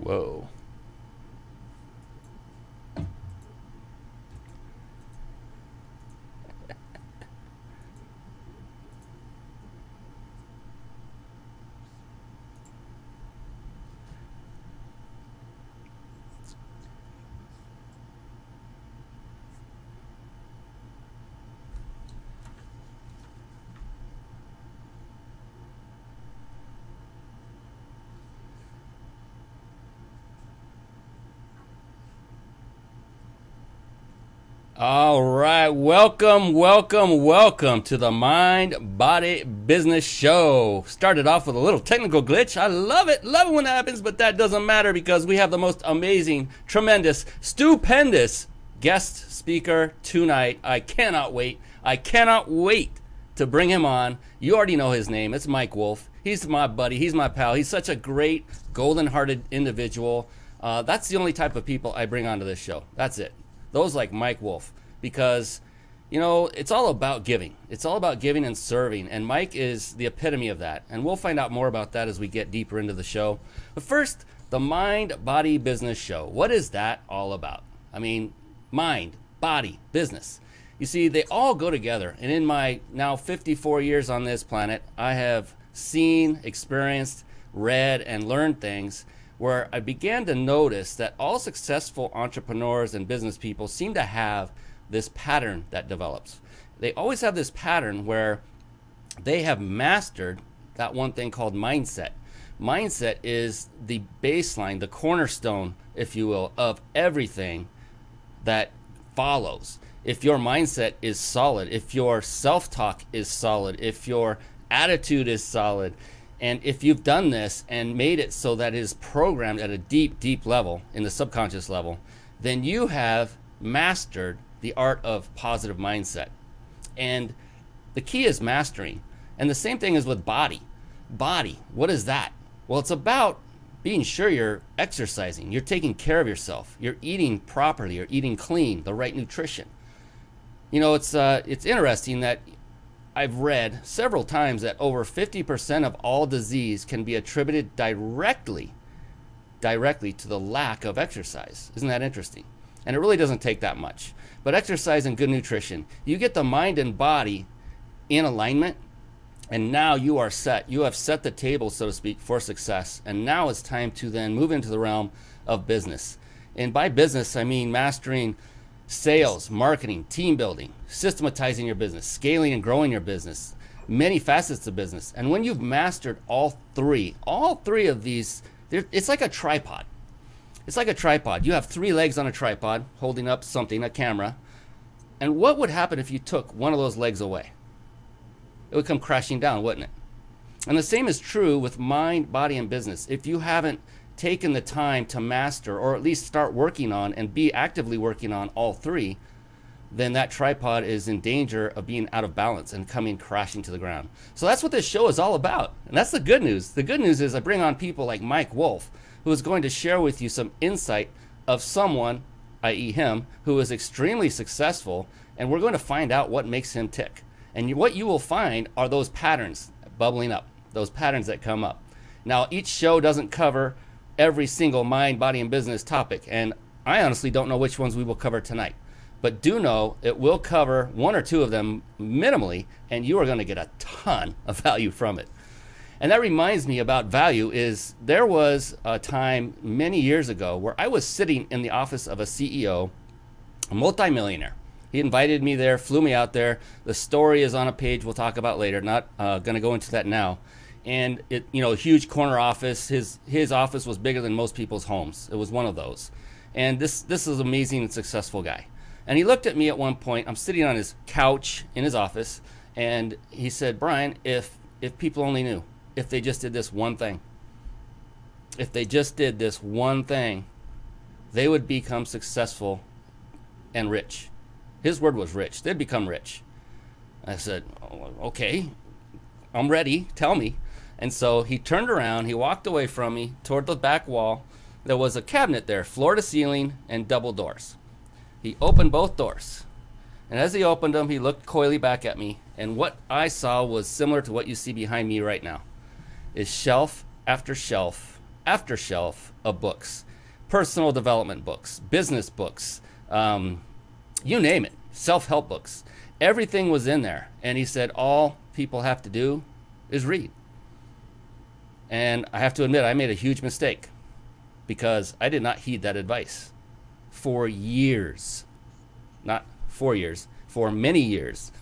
Whoa. All right, welcome to the Mind Body Business Show. Started off with a little technical glitch. I love it when that happens, but that doesn't matter because we have the most amazing, tremendous, stupendous guest speaker tonight. I cannot wait to bring him on. You already know his name. It's Mike Wolf. He's my buddy. He's my pal. He's such a great, golden-hearted individual. That's the only type of people I bring onto this show. That's it. Those like Mike Wolf, because, you know, it's all about giving. It's all about giving and serving, and Mike is the epitome of that, and we'll find out more about that as we get deeper into the show. But first, the Mind Body Business Show. What is that all about? I mean, mind, body, business. You see, they all go together, and in my now 54 years on this planet, I have seen, experienced, read, and learned things where I began to notice that all successful entrepreneurs and business people seem to have this pattern that develops. They always have this pattern where they have mastered that one thing called mindset. Mindset is the baseline, the cornerstone, if you will, of everything that follows. If your mindset is solid, if your self-talk is solid, if your attitude is solid, and if you've done this and made it so that it is programmed at a deep, deep level, in the subconscious level, then you have mastered the art of positive mindset. And the key is mastering. And the same thing is with body. Body, what is that? Well, it's about being sure you're exercising, you're taking care of yourself, you're eating properly, you're eating clean, the right nutrition. You know, it's interesting that I've read several times that over 50% of all disease can be attributed directly to the lack of exercise. Isn't that interesting? And it really doesn't take that much. But exercise and good nutrition, you get the mind and body in alignment, and now you are set. You have set the table, so to speak, for success. And now it's time to then move into the realm of business. And by business, I mean mastering sales, marketing, team building, systematizing your business, scaling and growing your business, many facets of business. And when you've mastered all three of these, it's like a tripod. It's like a tripod. You have three legs on a tripod holding up something, a camera. And what would happen if you took one of those legs away? It would come crashing down, wouldn't it? And the same is true with mind, body, and business. If you haven't taken the time to master, or at least start working on and be actively working on all three, then that tripod is in danger of being out of balance and coming crashing to the ground. So that's what this show is all about. And that's the good news. The good news is I bring on people like Mike Wolf, who is going to share with you some insight of someone, i.e. him, who is extremely successful, and we're going to find out what makes him tick. And what you will find are those patterns bubbling up, those patterns that come up. Now, each show doesn't cover every single mind, body, and business topic, and I honestly don't know which ones we will cover tonight, but do know it will cover one or two of them minimally, and you are going to get a ton of value from it. And that reminds me about value is there was a time many years ago where I was sitting in the office of a CEO, a multimillionaire. He invited me there, flew me out there. The story is on a page we'll talk about later, not going to go into that now. And it, you know, a huge corner office. His office was bigger than most people's homes. It was one of those. And this is an amazing and successful guy. And he looked at me at one point. I'm sitting on his couch in his office, and he said, "Brian, if people only knew, if they just did this one thing, if they just did this one thing, they would become successful and rich." His word was rich. They'd become rich. I said, "Oh, okay, I'm ready. Tell me." And so he turned around, he walked away from me toward the back wall. There was a cabinet there, floor to ceiling and double doors. He opened both doors. And as he opened them, he looked coyly back at me. And what I saw was similar to what you see behind me right now. Is shelf after shelf after shelf of books, personal development books, business books, you name it, self-help books. Everything was in there. And he said, all people have to do is read. And I have to admit, I made a huge mistake because I did not heed that advice for years. Not 4 years, for many years.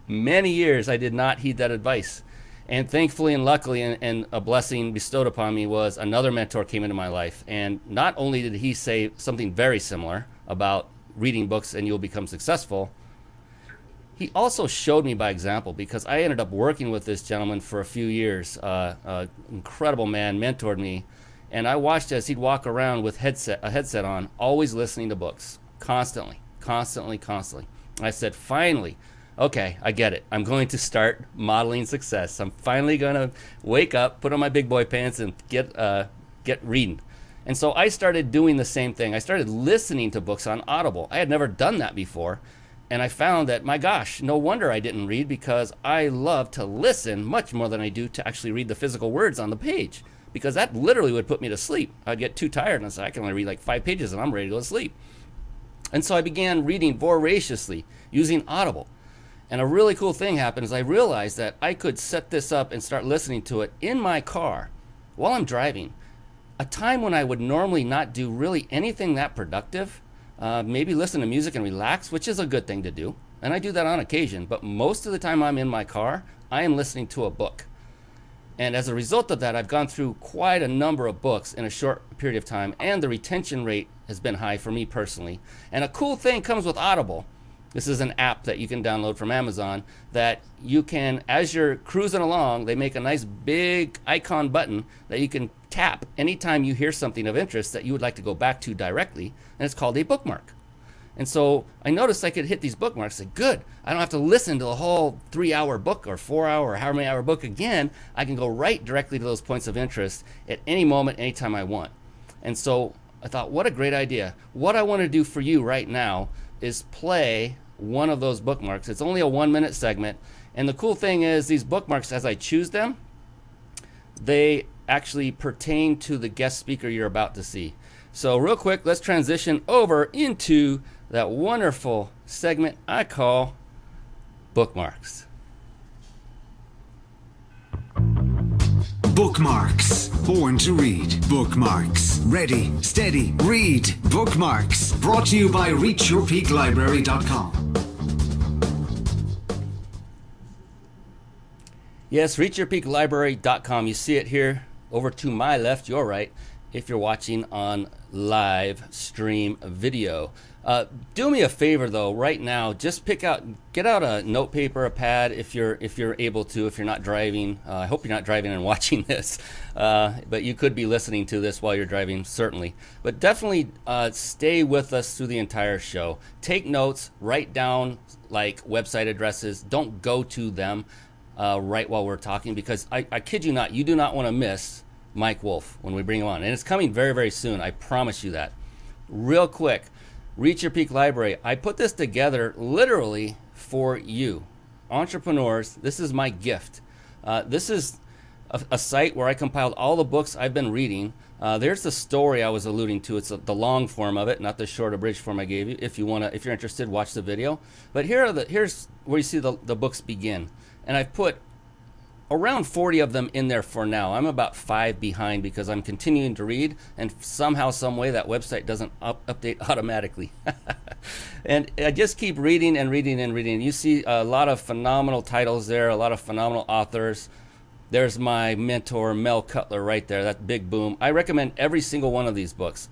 Many years I did not heed that advice. And thankfully and luckily and a blessing bestowed upon me was another mentor came into my life. And not only did he say something very similar about reading books and you'll become successful, he also showed me by example, because I ended up working with this gentleman for a few years. Incredible man, mentored me. And I watched as he'd walk around with a headset on, always listening to books, constantly. I said, finally, okay, I get it. I'm going to start modeling success. I'm finally going to wake up, put on my big boy pants, and get reading. And so I started doing the same thing. I started listening to books on Audible. I had never done that before. And I found that, my gosh, no wonder I didn't read, because I love to listen much more than I do to actually read the physical words on the page, because that literally would put me to sleep. I'd get too tired and I'd say, I can only read like 5 pages and I'm ready to go to sleep. And so I began reading voraciously using Audible. And a really cool thing happened is I realized that I could set this up and start listening to it in my car while I'm driving. A time when I would normally not do really anything that productive. Maybe listen to music and relax, which is a good thing to do. And I do that on occasion. But most of the time I'm in my car, I am listening to a book. And as a result of that, I've gone through quite a number of books in a short period of time. And the retention rate has been high for me personally. And a cool thing comes with Audible. This is an app that you can download from Amazon that you can, as you're cruising along, they make a nice big icon button that you can tap anytime you hear something of interest that you would like to go back to directly, and it's called a bookmark. And so I noticed I could hit these bookmarks and say, good, I don't have to listen to the whole 3-hour book or 4-hour or however many hour book again. I can go right directly to those points of interest at any moment, anytime I want. And so I thought, what a great idea. What I want to do for you right now is play one of those bookmarks. It's only a 1-minute segment. And the cool thing is these bookmarks, as I choose them, they actually pertain to the guest speaker you're about to see. So real quick, let's transition over into that wonderful segment I call Bookmarks. Bookmarks. Born to read. Bookmarks. Ready, steady, read. Bookmarks. Brought to you by reachyourpeaklibrary.com. Yes, reachyourpeaklibrary.com. You see it here over to my left, your right, if you're watching on live stream video. Do me a favor though, right now, just get out a note paper, a pad, if you're able to, if you're not driving. I hope you're not driving and watching this, but you could be listening to this while you're driving, certainly. But definitely stay with us through the entire show. Take notes, write down like website addresses. Don't go to them right while we're talking, because I kid you not, you do not want to miss Mike Wolf when we bring him on. And it's coming very, very soon. I promise you that. Real quick, Reach Your Peak Library. I put this together literally for you. Entrepreneurs, this is my gift. This is a site where I compiled all the books I've been reading. There's the story I was alluding to. It's the long form of it, not the short abridged form I gave you. If you're interested, watch the video. But here's where you see the books begin. And I've put around 40 of them in there for now. I'm about 5 behind because I'm continuing to read, and somehow, some way, that website doesn't update automatically. And I just keep reading and reading and reading. You see a lot of phenomenal titles there, a lot of phenomenal authors. There's my mentor, Mel Cutler, right there. That big boom. I recommend every single one of these books.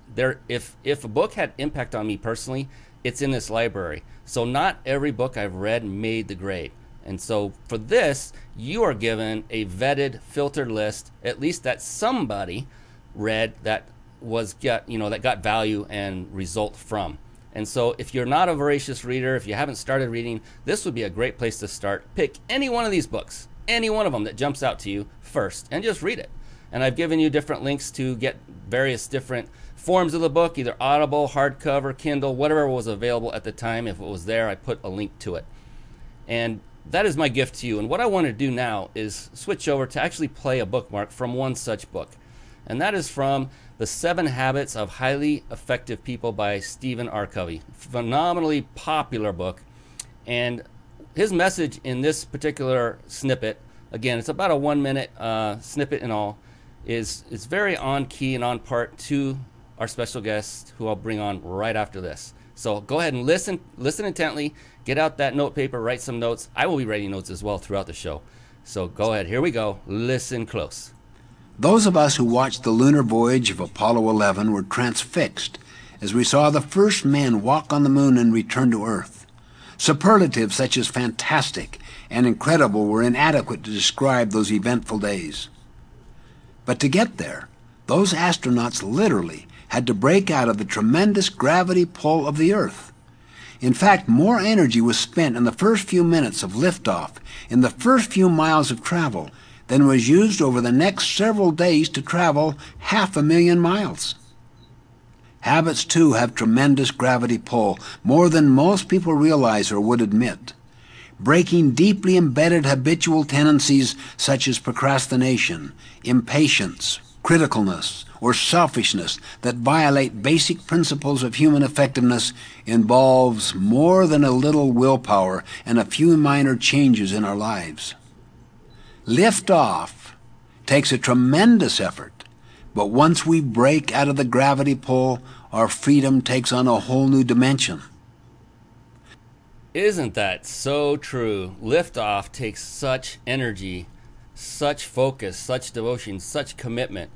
If a book had impact on me personally, it's in this library. So not every book I've read made the grade. And so for this, you are given a vetted, filtered list, at least that somebody read that got value and result from. And so if you're not a voracious reader, if you haven't started reading, this would be a great place to start. Pick any one of these books, any one of them that jumps out to you first, and just read it. And I've given you different links to get various different forms of the book, either Audible, hardcover, Kindle, whatever was available at the time. If it was there, I put a link to it. And that is my gift to you. And what I want to do now is switch over to actually play a bookmark from one such book. and that is from The 7 Habits of Highly Effective People by Stephen R. Covey. Phenomenally popular book. And his message in this particular snippet, again, it's about a 1-minute snippet in all, is very on key and on part to our special guest, who I'll bring on right after this. So go ahead and listen intently, get out that note paper, write some notes. I will be writing notes as well throughout the show. So go ahead, here we go, listen close. Those of us who watched the lunar voyage of Apollo 11 were transfixed as we saw the first men walk on the moon and return to Earth. Superlatives such as fantastic and incredible were inadequate to describe those eventful days. But to get there, those astronauts literally had to break out of the tremendous gravity pull of the Earth. In fact, more energy was spent in the first few minutes of liftoff, in the first few miles of travel, than was used over the next several days to travel 500,000 miles. Habits, too, have tremendous gravity pull, more than most people realize or would admit. Breaking deeply embedded habitual tendencies such as procrastination, impatience, criticalness, or selfishness that violate basic principles of human effectiveness involves more than a little willpower and a few minor changes in our lives. Liftoff takes a tremendous effort, but once we break out of the gravity pull, our freedom takes on a whole new dimension. Isn't that so true? Liftoff takes such energy, such focus, such devotion, such commitment.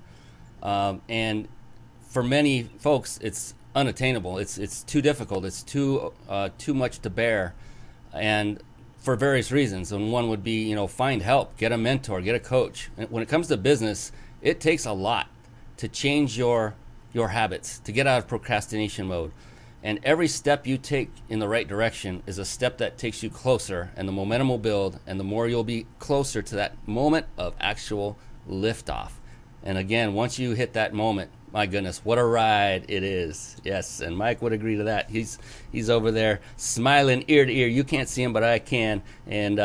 And for many folks, it's unattainable. It's too difficult. It's too much to bear, and for various reasons. And one would be, find help, get a mentor, get a coach. And when it comes to business, it takes a lot to change your habits, to get out of procrastination mode. And every step you take in the right direction is a step that takes you closer, and the momentum will build, and the more you'll be closer to that moment of actual liftoff. And again, once you hit that moment, my goodness, what a ride it is. Yes, and Mike would agree to that. He's over there smiling ear to ear. You can't see him, but I can. And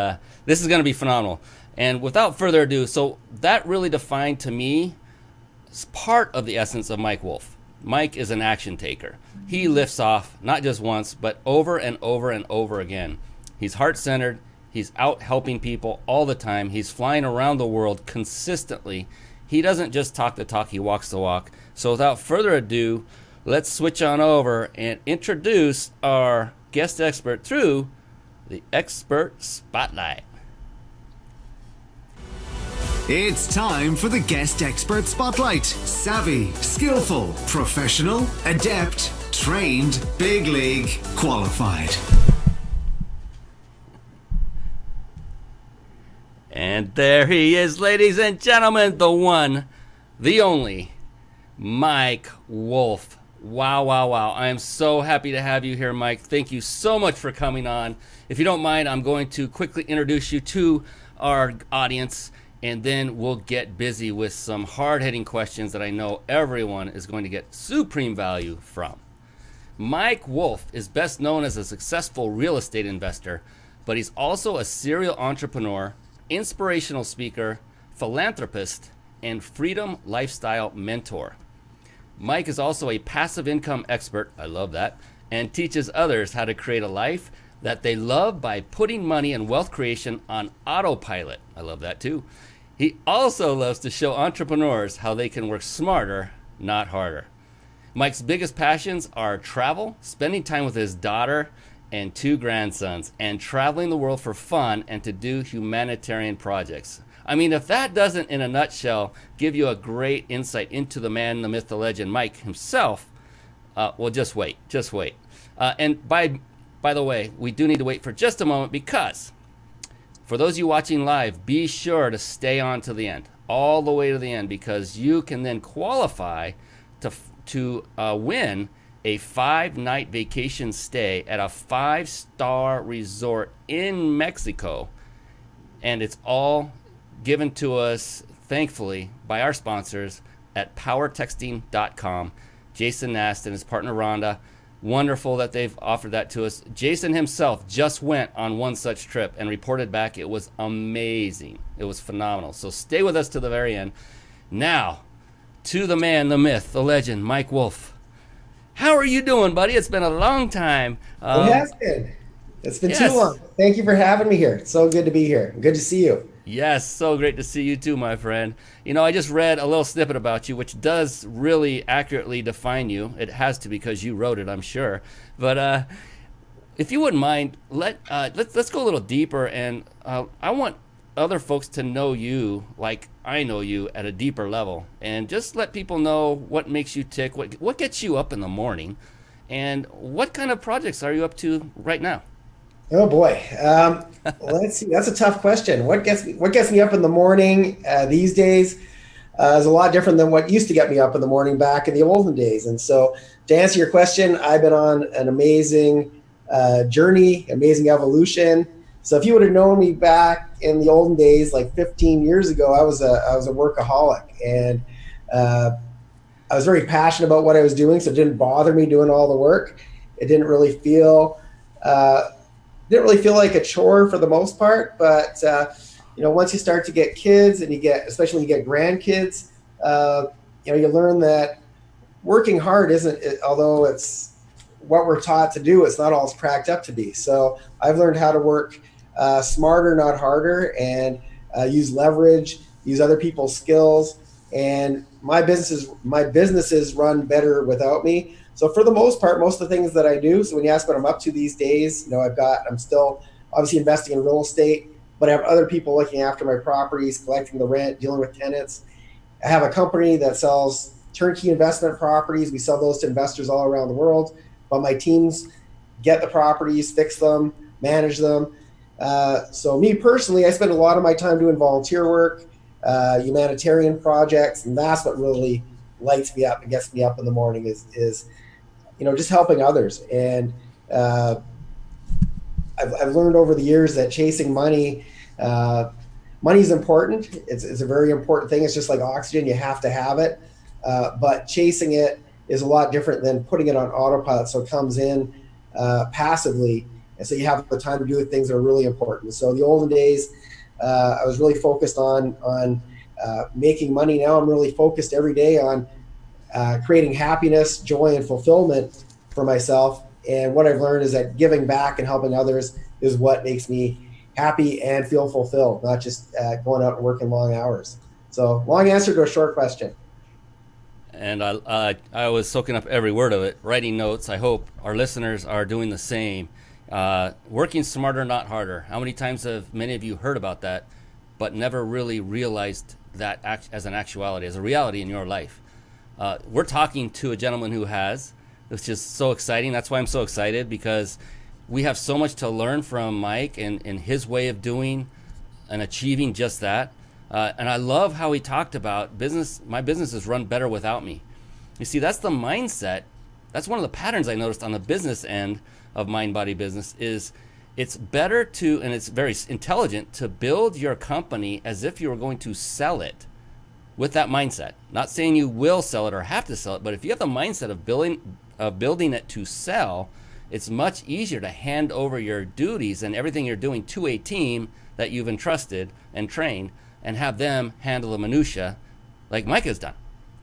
this is going to be phenomenal. And without further ado, so that really defined to me part of the essence of Mike Wolf. Mike is an action taker. He lifts off, not just once, but over and over and over again. He's heart-centered. He's out helping people all the time. He's flying around the world consistently. He doesn't just talk the talk, he walks the walk. So without further ado, let's switch on over and introduce our guest expert through the Expert Spotlight. It's time for the Guest Expert Spotlight. Savvy, skillful, professional, adept, trained, big league, qualified. And there he is, ladies and gentlemen, the one, the only, Mike Wolf. Wow, wow, wow. I am so happy to have you here, Mike. Thank you so much for coming on. If you don't mind, I'm going to quickly introduce you to our audience, and then we'll get busy with some hard-hitting questions that I know everyone is going to get supreme value from. Mike Wolf is best known as a successful real estate investor, but he's also a serial entrepreneur, inspirational speaker, philanthropist, and freedom lifestyle mentor. Mike is also a passive income expert, I love that, and teaches others how to create a life that they love by putting money and wealth creation on autopilot. I love that too. He also loves to show entrepreneurs how they can work smarter, not harder. Mike's biggest passions are travel, spending time with his daughter and 2 grandsons, and traveling the world for fun and to do humanitarian projects. I mean, if that doesn't, in a nutshell, give you a great insight into the man, the myth, the legend, Mike himself, well, just wait. And by the way, we do need to wait for just a moment, because for those of you watching live, be sure to stay on to the end, all the way to the end, because you can then qualify to win a 5-night vacation stay at a 5-star resort in Mexico. And it's all given to us, thankfully, by our sponsors at powertexting.com. Jason Nast and his partner Rhonda. Wonderful that they've offered that to us. Jason himself just went on one such trip and reported back it was amazing. It was phenomenal. So stay with us to the very end. Now, to the man, the myth, the legend, Mike Wolf. How are you doing, buddy? It's been a long time. It has been. It's been too long. Thank you for having me here. It's so good to be here. Good to see you. Yes, so great to see you too, my friend. You know, I just read a little snippet about you, which does really accurately define you. It has to because you wrote it, I'm sure. But if you wouldn't mind, let's go a little deeper, and I want other folks to know you like I know you at a deeper level, and just let people know what makes you tick, what gets you up in the morning, and what kind of projects are you up to right now? Oh boy, let's see. That's a tough question. What gets me up in the morning these days is a lot different than what used to get me up in the morning back in the olden days. And so, to answer your question, I've been on an amazing journey, amazing evolution. So, if you would have known me back in the olden days, like 15 years ago, I was a workaholic, and I was very passionate about what I was doing. So it didn't bother me doing all the work. It didn't really feel like a chore for the most part, but once you start to get kids, and especially when you get grandkids, you learn that working hard isn't, although it's what we're taught to do, it's not all it's cracked up to be. So I've learned how to work smarter, not harder, and use leverage, use other people's skills, and my businesses run better without me. So for the most part, most of the things that I do, so when you ask what I'm up to these days, I'm still obviously investing in real estate, but I have other people looking after my properties, collecting the rent, dealing with tenants. I have a company that sells turnkey investment properties. We sell those to investors all around the world, but my teams get the properties, fix them, manage them. So me personally, I spend a lot of my time doing volunteer work, humanitarian projects, and that's what really lights me up and gets me up in the morning is just helping others. And I've learned over the years that chasing money is important. It's a very important thing. It's just like oxygen, you have to have it. But chasing it is a lot different than putting it on autopilot, so it comes in passively, and so you have the time to do the things that are really important. So in the olden days, I was really focused on making money. Now I'm really focused every day on creating happiness, joy, and fulfillment for myself. And what I've learned is that giving back and helping others is what makes me happy and feel fulfilled, not just going out and working long hours. So long answer to a short question. And I was soaking up every word of it, writing notes. I hope our listeners are doing the same. Working smarter, not harder. How many times have many of you heard about that, but never really realized that as an actuality, as a reality in your life? We're talking to a gentleman who has, which is so exciting. That's why I'm so excited, because we have so much to learn from Mike and his way of doing and achieving just that. And I love how he talked about my businesses run better without me. You see, that's the mindset. That's one of the patterns I noticed on the business end of Mind Body Business is it's better to, and it's very intelligent, to build your company as if you were going to sell it with that mindset. Not saying you will sell it or have to sell it, but if you have the mindset of building it to sell, it's much easier to hand over your duties and everything you're doing to a team that you've entrusted and trained, and have them handle the minutia like Mike has done.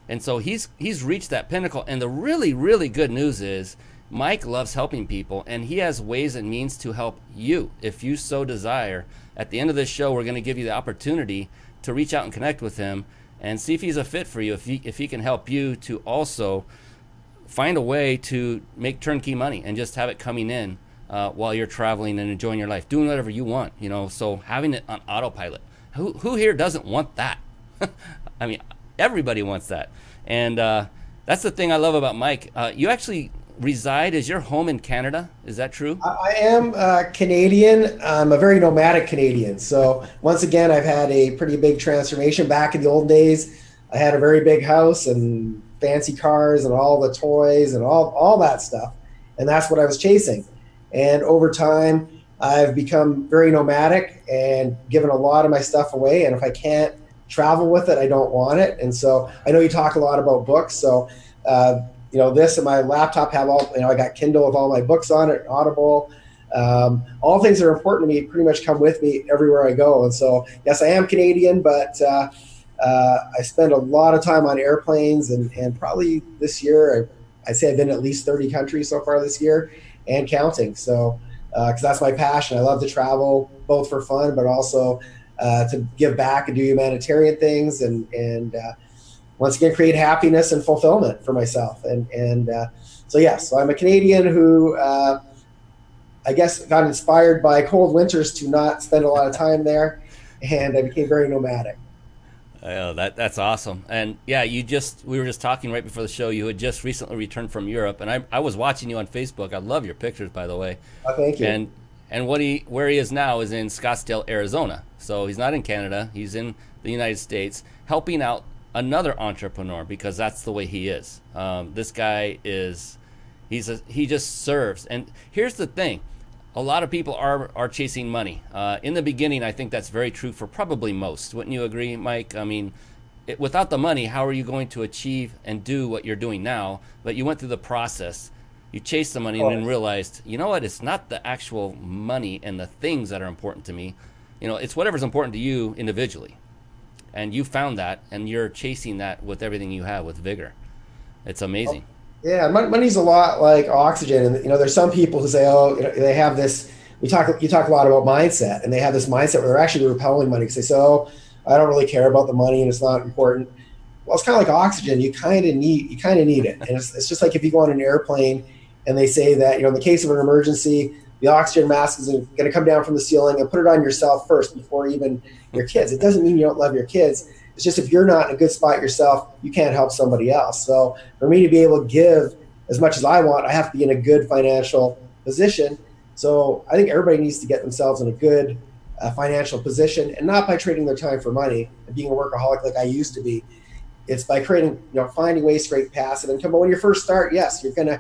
And so he's reached that pinnacle. And the really, really good news is Mike loves helping people, and he has ways and means to help you if you so desire. At the end of this show, we're going to give you the opportunity to reach out and connect with him and see if he's a fit for you, if he can help you to also find a way to make turnkey money and just have it coming in while you're traveling and enjoying your life, doing whatever you want, so having it on autopilot. Who here doesn't want that? I mean, everybody wants that. And that's the thing I love about Mike. You actually reside, is your home in Canada? Is that true? I am Canadian. I'm a very nomadic Canadian. So once again, I've had a pretty big transformation. Back in the old days, I had a very big house and fancy cars and all the toys and all that stuff. And that's what I was chasing. And over time, I've become very nomadic and given a lot of my stuff away. And if I can't travel with it, I don't want it. And so I know you talk a lot about books. So, this and my laptop have all, I got Kindle with all my books on it, Audible. All things that are important to me pretty much come with me everywhere I go. And so, yes, I am Canadian, but I spend a lot of time on airplanes, and probably this year, I'd say I've been to at least 30 countries so far this year and counting. So, because that's my passion. I love to travel both for fun, but also to give back and do humanitarian things, and once again, create happiness and fulfillment for myself. So I'm a Canadian who I guess got inspired by cold winters to not spend a lot of time there, and I became very nomadic. Oh, that's awesome. And yeah, we were just talking right before the show. You had just recently returned from Europe, and I was watching you on Facebook. I love your pictures, by the way. Oh, thank you. And where he is now is in Scottsdale, Arizona. So he's not in Canada. He's in the United States, helping out another entrepreneur, because that's the way he is. This guy he just serves. And here's the thing. A lot of people are chasing money. In the beginning, I think that's very true for probably most. Wouldn't you agree, Mike? I mean, without the money, how are you going to achieve and do what you're doing now? But you went through the process. You chased the money and then realized, you know what? It's not the actual money and the things that are important to me. It's whatever's important to you individually. And you found that, and you're chasing that with everything you have, with vigor. It's amazing. Yeah, money's a lot like oxygen, and there's some people who say, they have this. You talk a lot about mindset, and they have this mindset where they're actually repelling money because they say, I don't really care about the money and it's not important. Well, it's kind of like oxygen. You kind of need it, and it's just like if you go on an airplane and they say that in the case of an emergency, the oxygen mask is going to come down from the ceiling, and put it on yourself first before even your kids. It doesn't mean you don't love your kids. It's just if you're not in a good spot yourself, you can't help somebody else. So for me to be able to give as much as I want, I have to be in a good financial position. So I think everybody needs to get themselves in a good financial position, and not by trading their time for money and being a workaholic like I used to be. It's by creating, finding ways to create passive income. But when you first start, yes, you're gonna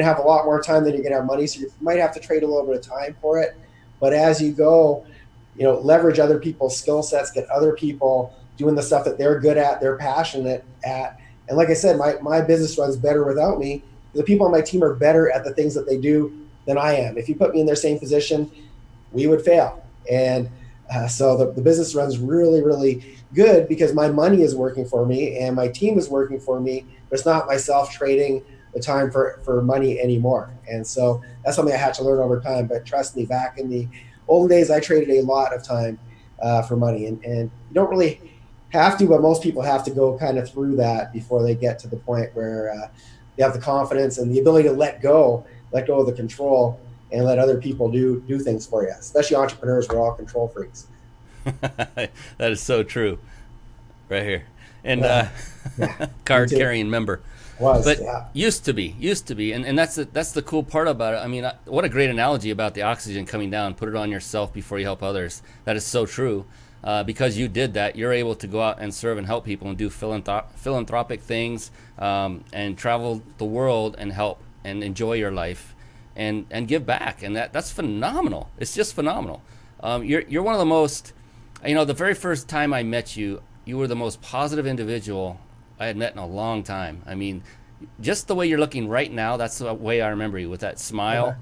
have a lot more time than you're gonna have money, so you might have to trade a little bit of time for it. But as you go, leverage other people's skill sets, get other people doing the stuff that they're good at, they're passionate at. And like I said, my business runs better without me. The people on my team are better at the things that they do than I am. If you put me in their same position, we would fail. And so the business runs really, really good because my money is working for me and my team is working for me, but it's not myself trading the time for money anymore. And so that's something I had to learn over time. But trust me, back in the olden days, I traded a lot of time for money. And you don't really have to, but most people have to go kind of through that before they get to the point where they have the confidence and the ability to let go of the control and let other people do things for you. Especially entrepreneurs, we're all control freaks. That is so true, right here. And card carrying member. Used to be, and that's the cool part about it. I mean, what a great analogy about the oxygen coming down. Put it on yourself before you help others. That is so true. Because you did that, you're able to go out and serve and help people and do philanthropic things, and travel the world and help and enjoy your life and give back. And that's phenomenal. It's just phenomenal. You're one of the most, the very first time I met you, you were the most positive individual I had met in a long time. I mean, just the way you're looking right now, that's the way I remember you, with that smile,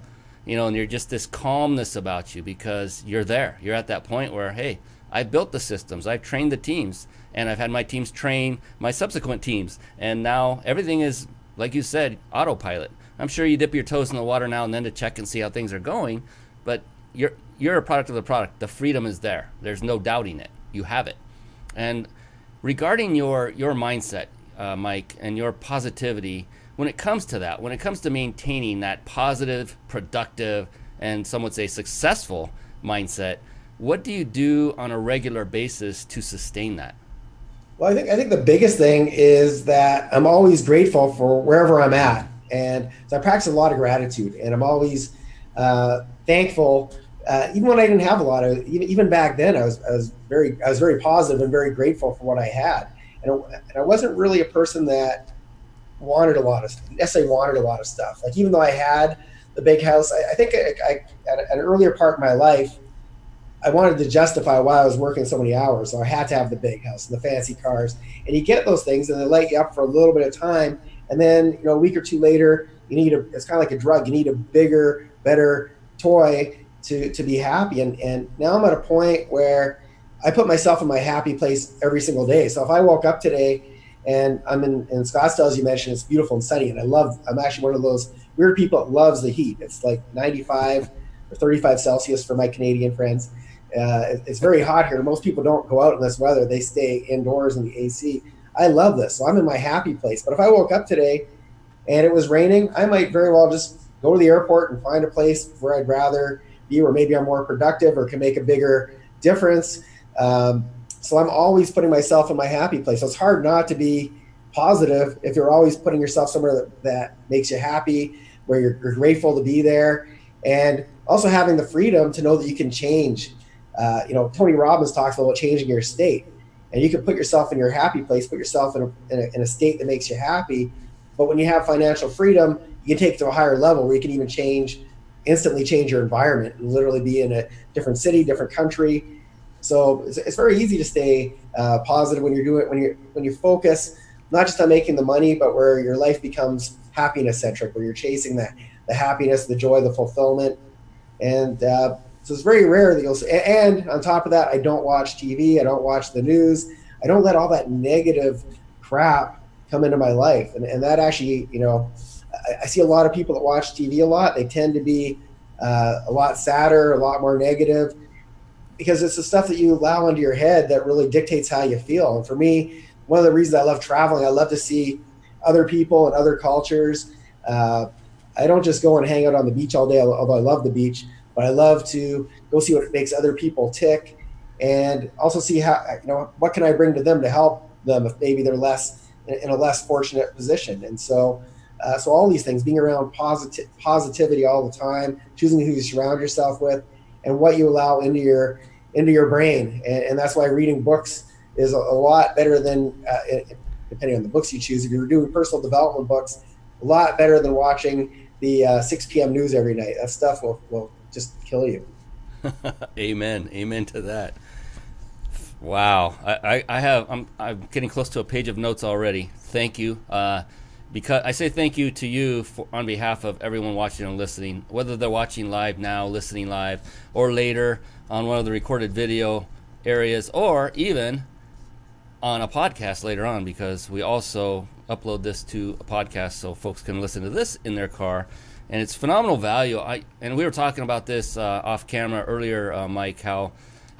and you're just this calmness about you because you're there. You're at that point where, hey, I built the systems, I've trained the teams, and I've had my teams train my subsequent teams. And now everything is, like you said, autopilot. I'm sure you dip your toes in the water now and then to check and see how things are going, but you're a product of the product. The freedom is there. There's no doubting it. You have it. And regarding your mindset, Mike, and your positivity, when it comes to that, when it comes to maintaining that positive, productive, and some would say successful mindset, what do you do on a regular basis to sustain that? Well, I think the biggest thing is that I'm always grateful for wherever I'm at. And so I practice a lot of gratitude, and I'm always thankful. Even when I didn't have a lot of, even back then, I was very positive and very grateful for what I had. And I wasn't really a person that wanted a lot of stuff. Like, even though I had the big house, I think I at an earlier part in my life, I wanted to justify why I was working so many hours. So I had to have the big house and the fancy cars. And you get those things and they light you up for a little bit of time. And then, a week or two later, it's kind of like a drug. You need a bigger, better toy to be happy. And now I'm at a point where I put myself in my happy place every single day. So if I woke up today and I'm in Scottsdale, as you mentioned, it's beautiful and sunny, and I'm actually one of those weird people that loves the heat. It's like 95 or 35 Celsius for my Canadian friends. It's very hot here. Most people don't go out in this weather. They stay indoors in the AC. I love this. So I'm in my happy place. But if I woke up today and it was raining, I might very well just go to the airport and find a place where I'd rather be, where maybe I'm more productive or can make a bigger difference. So I'm always putting myself in my happy place. So it's hard not to be positive if you're always putting yourself somewhere that makes you happy, where you're grateful to be there, and also having the freedom to know that you can change. Tony Robbins talks about changing your state, and you can put yourself in your happy place, put yourself in a state that makes you happy. But when you have financial freedom, you can take it to a higher level where you can even instantly change your environment and literally be in a different city, different country. So it's very easy to stay positive when you focus not just on making the money, but where your life becomes happiness centric, where you're chasing the happiness, the joy, the fulfillment. And so it's very rare that you'll see. And on top of that, I don't watch TV. I don't watch the news. I don't let all that negative crap come into my life. And that actually, I see a lot of people that watch TV a lot. They tend to be a lot sadder, a lot more negative, because it's the stuff that you allow into your head that really dictates how you feel. And for me, one of the reasons I love traveling, I love to see other people and other cultures. I don't just go and hang out on the beach all day, although I love the beach, but I love to go see what makes other people tick, and also see how, what can I bring to them to help them if maybe they're in a less fortunate position. And so all these things, being around positivity all the time, choosing who you surround yourself with, and what you allow into your brain. And that's why reading books is a lot better than, depending on the books you choose. If you're doing personal development books, a lot better than watching the 6 p.m. news every night. That stuff will just kill you. Amen to that. Wow. I'm getting close to a page of notes already. Thank you. Because I say thank you to you on behalf of everyone watching and listening, whether they're watching live now, listening live, or later on one of the recorded video areas, or even on a podcast later on, because we also upload this to a podcast so folks can listen to this in their car. And it's phenomenal value. And we were talking about this off camera earlier, Mike,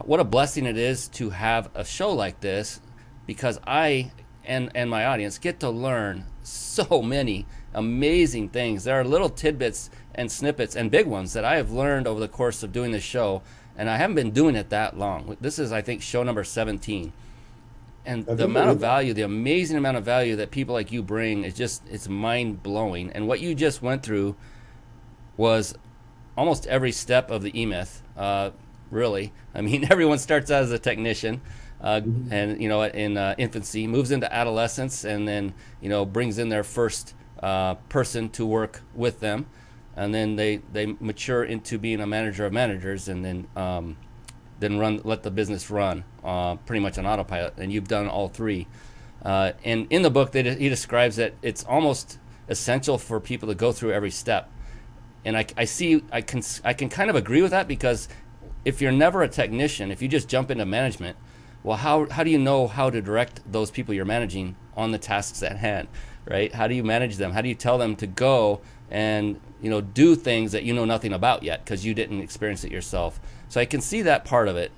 what a blessing it is to have a show like this, because I and my audience get to learn so many amazing things. There are little tidbits and snippets and big ones that I have learned over the course of doing this show, and I haven't been doing it that long. This is, I think, show number 17. And the amount of value, the amazing amount of value that people like you bring is it's mind-blowing. And what you just went through was almost every step of the E-Myth, really. I mean, everyone starts out as a technician, and in infancy, moves into adolescence, and then brings in their first person to work with them, and then they mature into being a manager of managers, and then let the business run pretty much on autopilot. And you've done all three. And in the book, he describes that it's almost essential for people to go through every step. And I can kind of agree with that, because if you're never a technician, if you just jump into management, well, how do you know how to direct those people you're managing on the tasks at hand, right? How do you manage them? How do you tell them to go and do things that you know nothing about yet because you didn't experience it yourself? So I can see that part of it.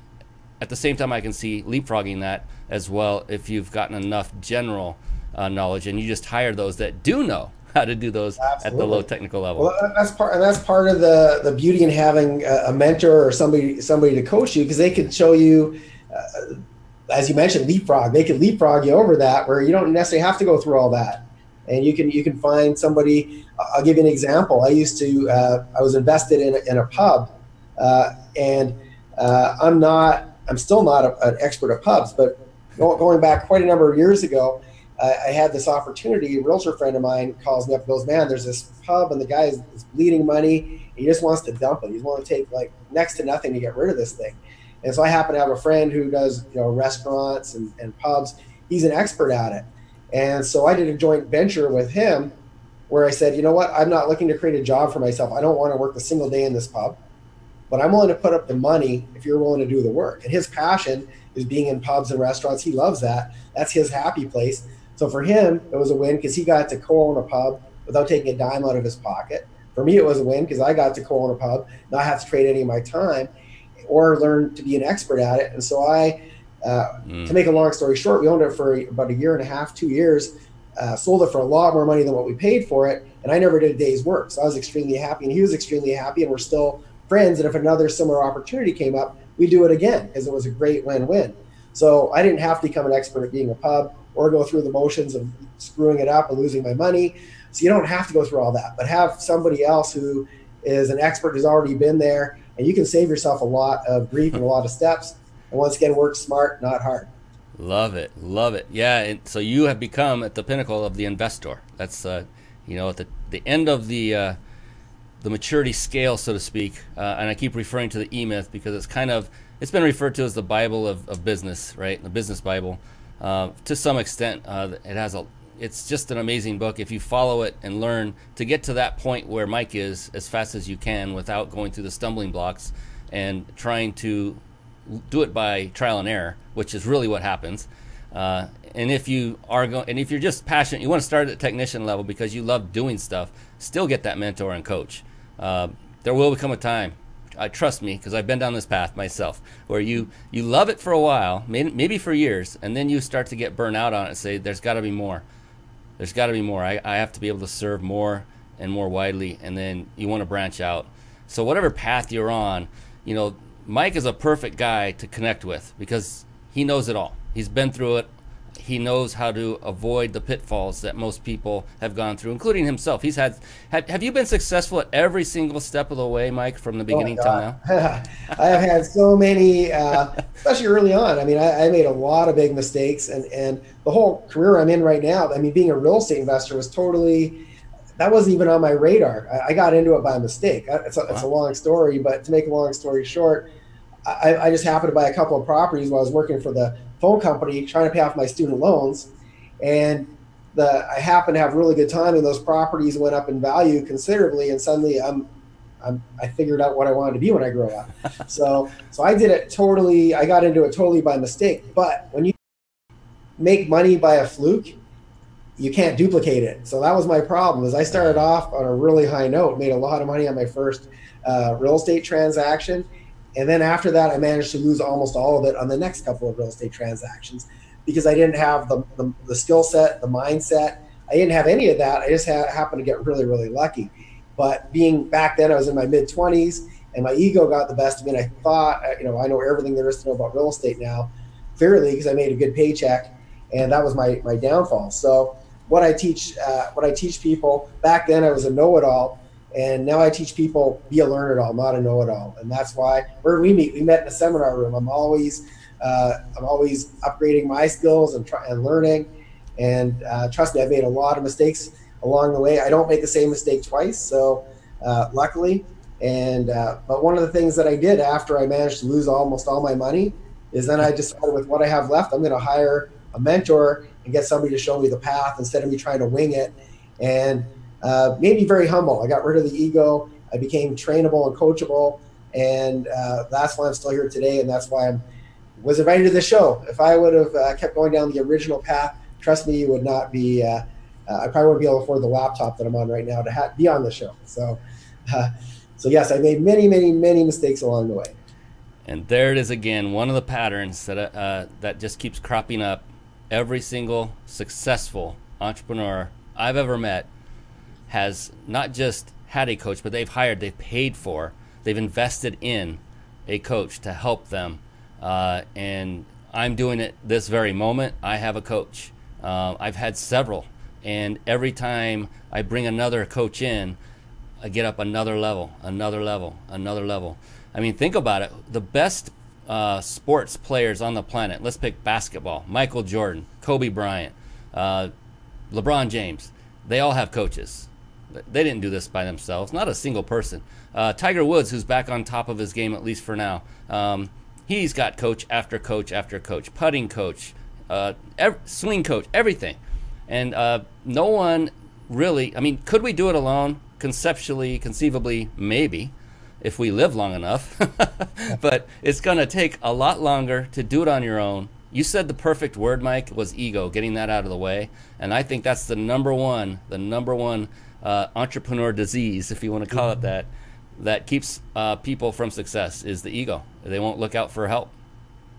At the same time, I can see leapfrogging that as well if you've gotten enough general knowledge and you just hire those that do know how to do those. Absolutely. At the low technical level. Well, that's part of the beauty in having a mentor or somebody to coach you, because they could show you, as you mentioned, leapfrog. They could leapfrog you over that, where you don't necessarily have to go through all that, and you can find somebody. I'll give you an example. I was invested in a pub, and I'm still not an expert at pubs, but going back quite a number of years ago, I had this opportunity. A realtor friend of mine calls me up and goes, "Man, there's this pub and the guy is bleeding money. He just wants to dump it. He's willing to take like next to nothing to get rid of this thing." And so I happen to have a friend who does restaurants and pubs. He's an expert at it. And so I did a joint venture with him where I said, you know what, I'm not looking to create a job for myself. I don't want to work a single day in this pub, but I'm willing to put up the money if you're willing to do the work. And his passion is being in pubs and restaurants. He loves that. That's his happy place. So for him, it was a win because he got to co-own a pub without taking a dime out of his pocket. For me, it was a win because I got to co-own a pub, not have to trade any of my time or learn to be an expert at it. And so to make a long story short, we owned it for about a year and a half, 2 years, sold it for a lot more money than what we paid for it. And I never did a day's work. So I was extremely happy and he was extremely happy, and we're still friends. And if another similar opportunity came up, we'd do it again because it was a great win-win. So I didn't have to become an expert at being a pub or go through the motions of screwing it up and losing my money. So you don't have to go through all that, but have somebody else who is an expert who's already been there, and you can save yourself a lot of grief and a lot of steps. And once again, work smart, not hard. Love it. Love it. Yeah. And so you have become at the pinnacle of the investor. That's, at the end of the maturity scale, so to speak. And I keep referring to the E-Myth because it's been referred to as the Bible of business, right? The business Bible. To some extent, it's just an amazing book if you follow it and learn to get to that point where Mike is as fast as you can without going through the stumbling blocks and trying to do it by trial and error, which is really what happens. And if you're just passionate, you want to start at the technician level because you love doing stuff, still get that mentor and coach. There will become a time, trust me, because I've been down this path myself, where you love it for a while, maybe for years, and then you start to get burnt out on it and say, there's got to be more. There's got to be more. I have to be able to serve more and more widely, and then you want to branch out. So whatever path you're on, Mike is a perfect guy to connect with because he knows it all. He's been through it. He knows how to avoid the pitfalls that most people have gone through, including himself. Have you been successful at every single step of the way, Mike, from the beginning till now? I have had so many, especially early on. I mean, I made a lot of big mistakes, and the whole career I'm in right now, I mean, being a real estate investor that wasn't even on my radar. I got into it by mistake. It's a long story, but to make a long story short, I just happened to buy a couple of properties while I was working for the phone company trying to pay off my student loans. And I happened to have really good timing. Those properties went up in value considerably, and suddenly I figured out what I wanted to be when I grow up. So I did it totally. I got into it totally by mistake. But when you make money by a fluke, you can't duplicate it. So that was my problem. Is I started off on a really high note, made a lot of money on my first real estate transaction. And then after that, I managed to lose almost all of it on the next couple of real estate transactions because I didn't have the skill set, the mindset. I didn't have any of that. I just happened to get really, really lucky. But being back then, I was in my mid-20s, and my ego got the best of me. And I thought, I know everything there is to know about real estate now, clearly, because I made a good paycheck, and that was my downfall. So what I teach people, back then I was a know-it-all. And now I teach people, be a learn-it-all, not a know-it-all. And that's why where we met in a seminar room. I'm always upgrading my skills and learning. And trust me, I've made a lot of mistakes along the way. I don't make the same mistake twice, so luckily. And but one of the things that I did after I managed to lose almost all my money is then I decided with what I have left, I'm going to hire a mentor and get somebody to show me the path instead of me trying to wing it. And made me very humble. I got rid of the ego. I became trainable and coachable, and that's why I'm still here today, and that's why I was invited to the show. If I would have kept going down the original path, trust me, you would not be. I probably wouldn't be able to afford the laptop that I'm on right now to be on the show. So yes, I made many, many, many mistakes along the way. And there it is again, one of the patterns that just keeps cropping up. Every single successful entrepreneur I've ever met has not just had a coach, but they've paid for, they've invested in a coach to help them. And I'm doing it this very moment. I have a coach. I've had several. And every time I bring another coach in, I get up another level, another level, another level. I mean, think about it. The best sports players on the planet, let's pick basketball, Michael Jordan, Kobe Bryant, LeBron James, they all have coaches. They didn't do this by themselves, not a single person. Tiger Woods, who's back on top of his game, at least for now, he's got coach after coach after coach, putting coach, swing coach, everything. And no one really, I mean, could we do it alone? Conceptually, conceivably, maybe. if we live long enough. But it's going to take a lot longer to do it on your own. You said the perfect word, Mike, was ego, getting that out of the way. And I think that's the number one entrepreneur disease, if you want to call it that keeps people from success, is the ego. They won't look out for help.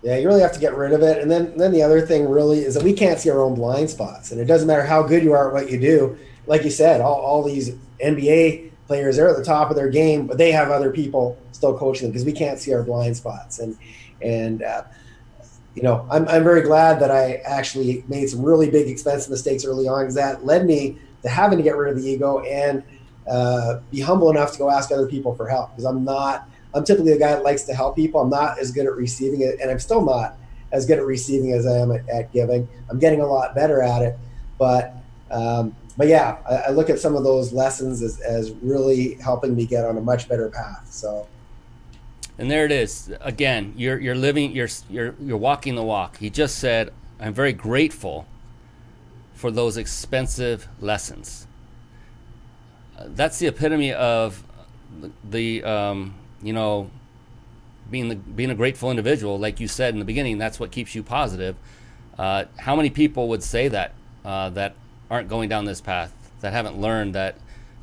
Yeah, you really have to get rid of it. And then the other thing really is that we can't see our own blind spots. And it doesn't matter how good you are at what you do. Like you said, all these NBA players, they're at the top of their game, but they have other people still coaching them because we can't see our blind spots. And I'm very glad that I actually made some really big expensive mistakes early on, because that led me to having to get rid of the ego and be humble enough to go ask other people for help. Because I'm typically a guy that likes to help people. I'm not as good at receiving it, and I'm still not as good at receiving as I am at giving. I'm getting a lot better at it, but yeah, I look at some of those lessons as really helping me get on a much better path. So, and there it is again. You're living. You're walking the walk. He just said, "I'm very grateful for those expensive lessons." That's the epitome of the being a grateful individual. Like you said in the beginning, that's what keeps you positive. How many people would say that that aren't going down this path, that haven't learned that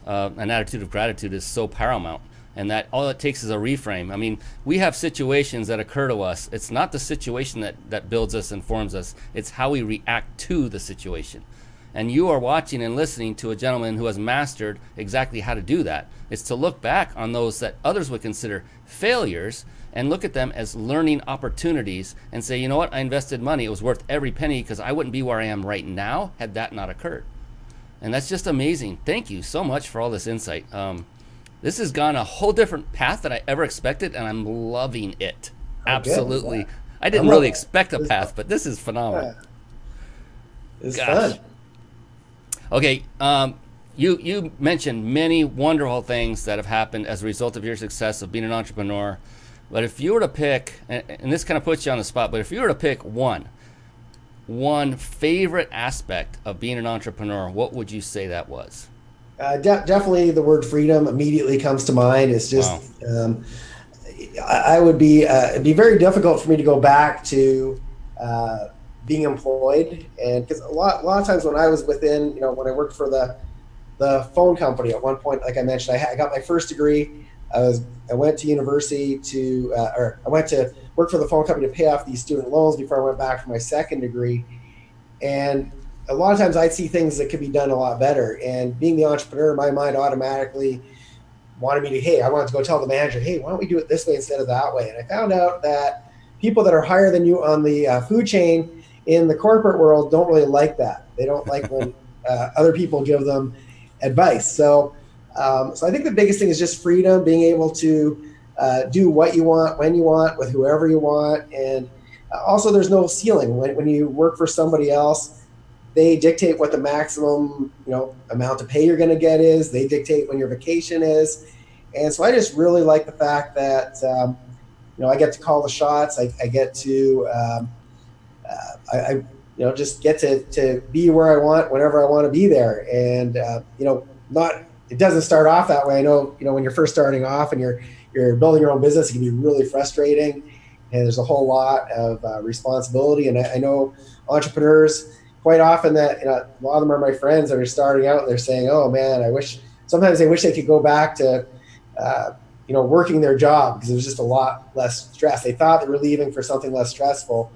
an attitude of gratitude is so paramount, and that all it takes is a reframe? I mean, we have situations that occur to us. It's not the situation that builds us and forms us. It's how we react to the situation. And you are watching and listening to a gentleman who has mastered exactly how to do that. It's to look back on those that others would consider failures and look at them as learning opportunities and say, you know what, I invested money. It was worth every penny, because I wouldn't be where I am right now had that not occurred. And that's just amazing. Thank you so much for all this insight. This has gone a whole different path than I ever expected, and I'm loving it. Absolutely. Yeah. I didn't really expect a path, but this is phenomenal. Yeah. It's fun. Okay, you mentioned many wonderful things that have happened as a result of your success of being an entrepreneur. But if you were to pick, and this kind of puts you on the spot, but if you were to pick one favorite aspect of being an entrepreneur, what would you say that was? Definitely the word freedom immediately comes to mind. It's just, I would be, it'd be very difficult for me to go back to being employed. And because a lot of times when I was within, when I worked for the phone company at one point, like I mentioned, I got my first degree. I went to university I went to work for the phone company to pay off these student loans before I went back for my second degree. And a lot of times I'd see things that could be done a lot better. And being the entrepreneur, my mind automatically wanted me to, I wanted to go tell the manager, hey, why don't we do it this way instead of that way? And I found out that people that are higher than you on the food chain in the corporate world don't really like that. They don't like when other people give them advice. So I think the biggest thing is just freedom, being able to do what you want, when you want, with whoever you want. And also there's no ceiling. When you work for somebody else, they dictate what the maximum amount of pay you're going to get is. They dictate when your vacation is. And so I just really like the fact that I get to call the shots. I get to just get to be where I want whenever I want to be there. And it doesn't start off that way. I know, when you're first starting off and you're building your own business, it can be really frustrating, and there's a whole lot of responsibility. And I know entrepreneurs quite often that a lot of them are my friends that are starting out, and they're saying, "Oh man, sometimes they wish they could go back to working their job, because it was just a lot less stress. They thought they were leaving for something less stressful."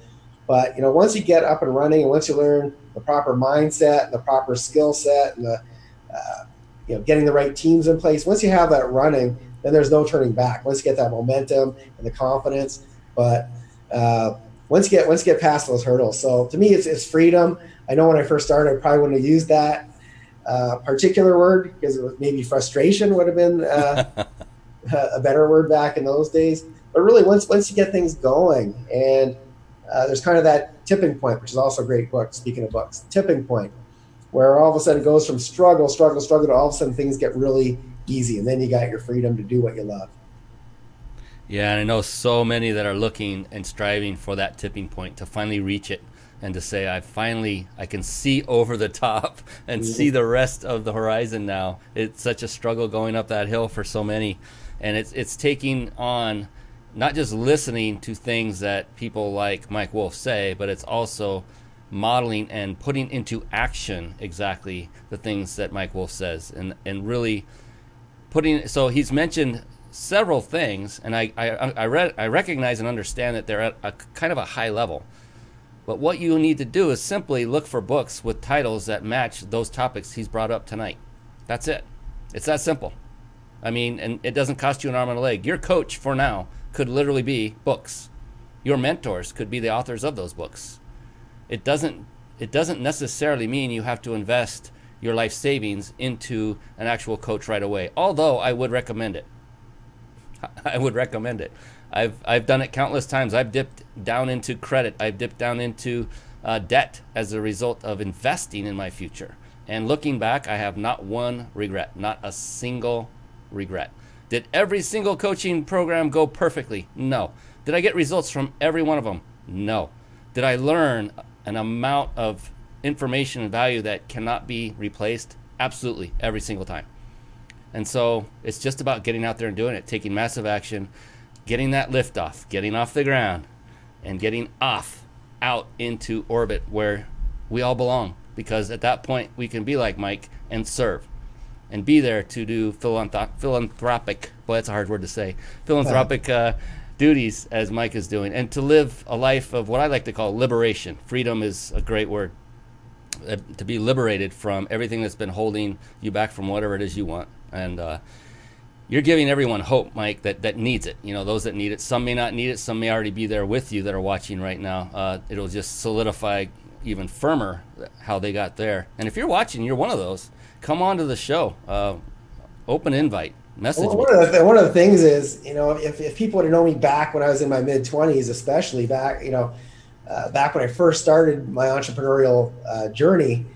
But once you get up and running, and once you learn the proper mindset and the proper skill set and the getting the right teams in place, once you have that running, then there's no turning back. Once you get that momentum and the confidence, but once you get past those hurdles. So to me, it's freedom. I know when I first started, I probably wouldn't have used that particular word, because it was maybe frustration would have been a better word back in those days. But really, once you get things going, and there's kind of that tipping point, which is also a great book, speaking of books, tipping point, where all of a sudden it goes from struggle to all of a sudden things get really easy, and then you got your freedom to do what you love. Yeah, and I know so many that are looking and striving for that tipping point, to finally reach it and to say, I can see over the top and see the rest of the horizon now. It's such a struggle going up that hill for so many. And it's taking on not just listening to things that people like Mike Wolf say, but it's also modeling and putting into action exactly the things that Mike Wolf says, and really putting. So he's mentioned several things, and I recognize and understand that they're at a kind of a high level. But what you need to do is simply look for books with titles that match those topics he's brought up tonight. That's it. It's that simple. I mean, and it doesn't cost you an arm and a leg. Your coach for now could literally be books. Your mentors could be the authors of those books. It doesn't necessarily mean you have to invest your life savings into an actual coach right away. Although I would recommend it. I would recommend it. I've done it countless times. I've dipped down into credit. I've dipped down into debt as a result of investing in my future. And looking back, I have not one regret, not a single regret. Did every single coaching program go perfectly? No. Did I get results from every one of them? No. Did I learn an amount of information and value that cannot be replaced? Absolutely, every single time. And so it's just about getting out there and doing it, taking massive action, getting that lift off, getting off the ground, and getting off out into orbit where we all belong. Because at that point, we can be like Mike and serve and be there to do philanthropic, boy, that's a hard word to say, philanthropic duties as Mike is doing, and to live a life of what I like to call liberation. Freedom is a great word. To be liberated from everything that's been holding you back from whatever it is you want. And you're giving everyone hope, Mike, that needs it. You know, those that need it. Some may not need it. Some may already be there with you that are watching right now. It'll just solidify even firmer how they got there. And if you're watching, you're one of those, come on to the show. Open invite. Message me. One of the things is, you know, if people would have known me back when I was in my mid-20s, especially back when I first started my entrepreneurial journey,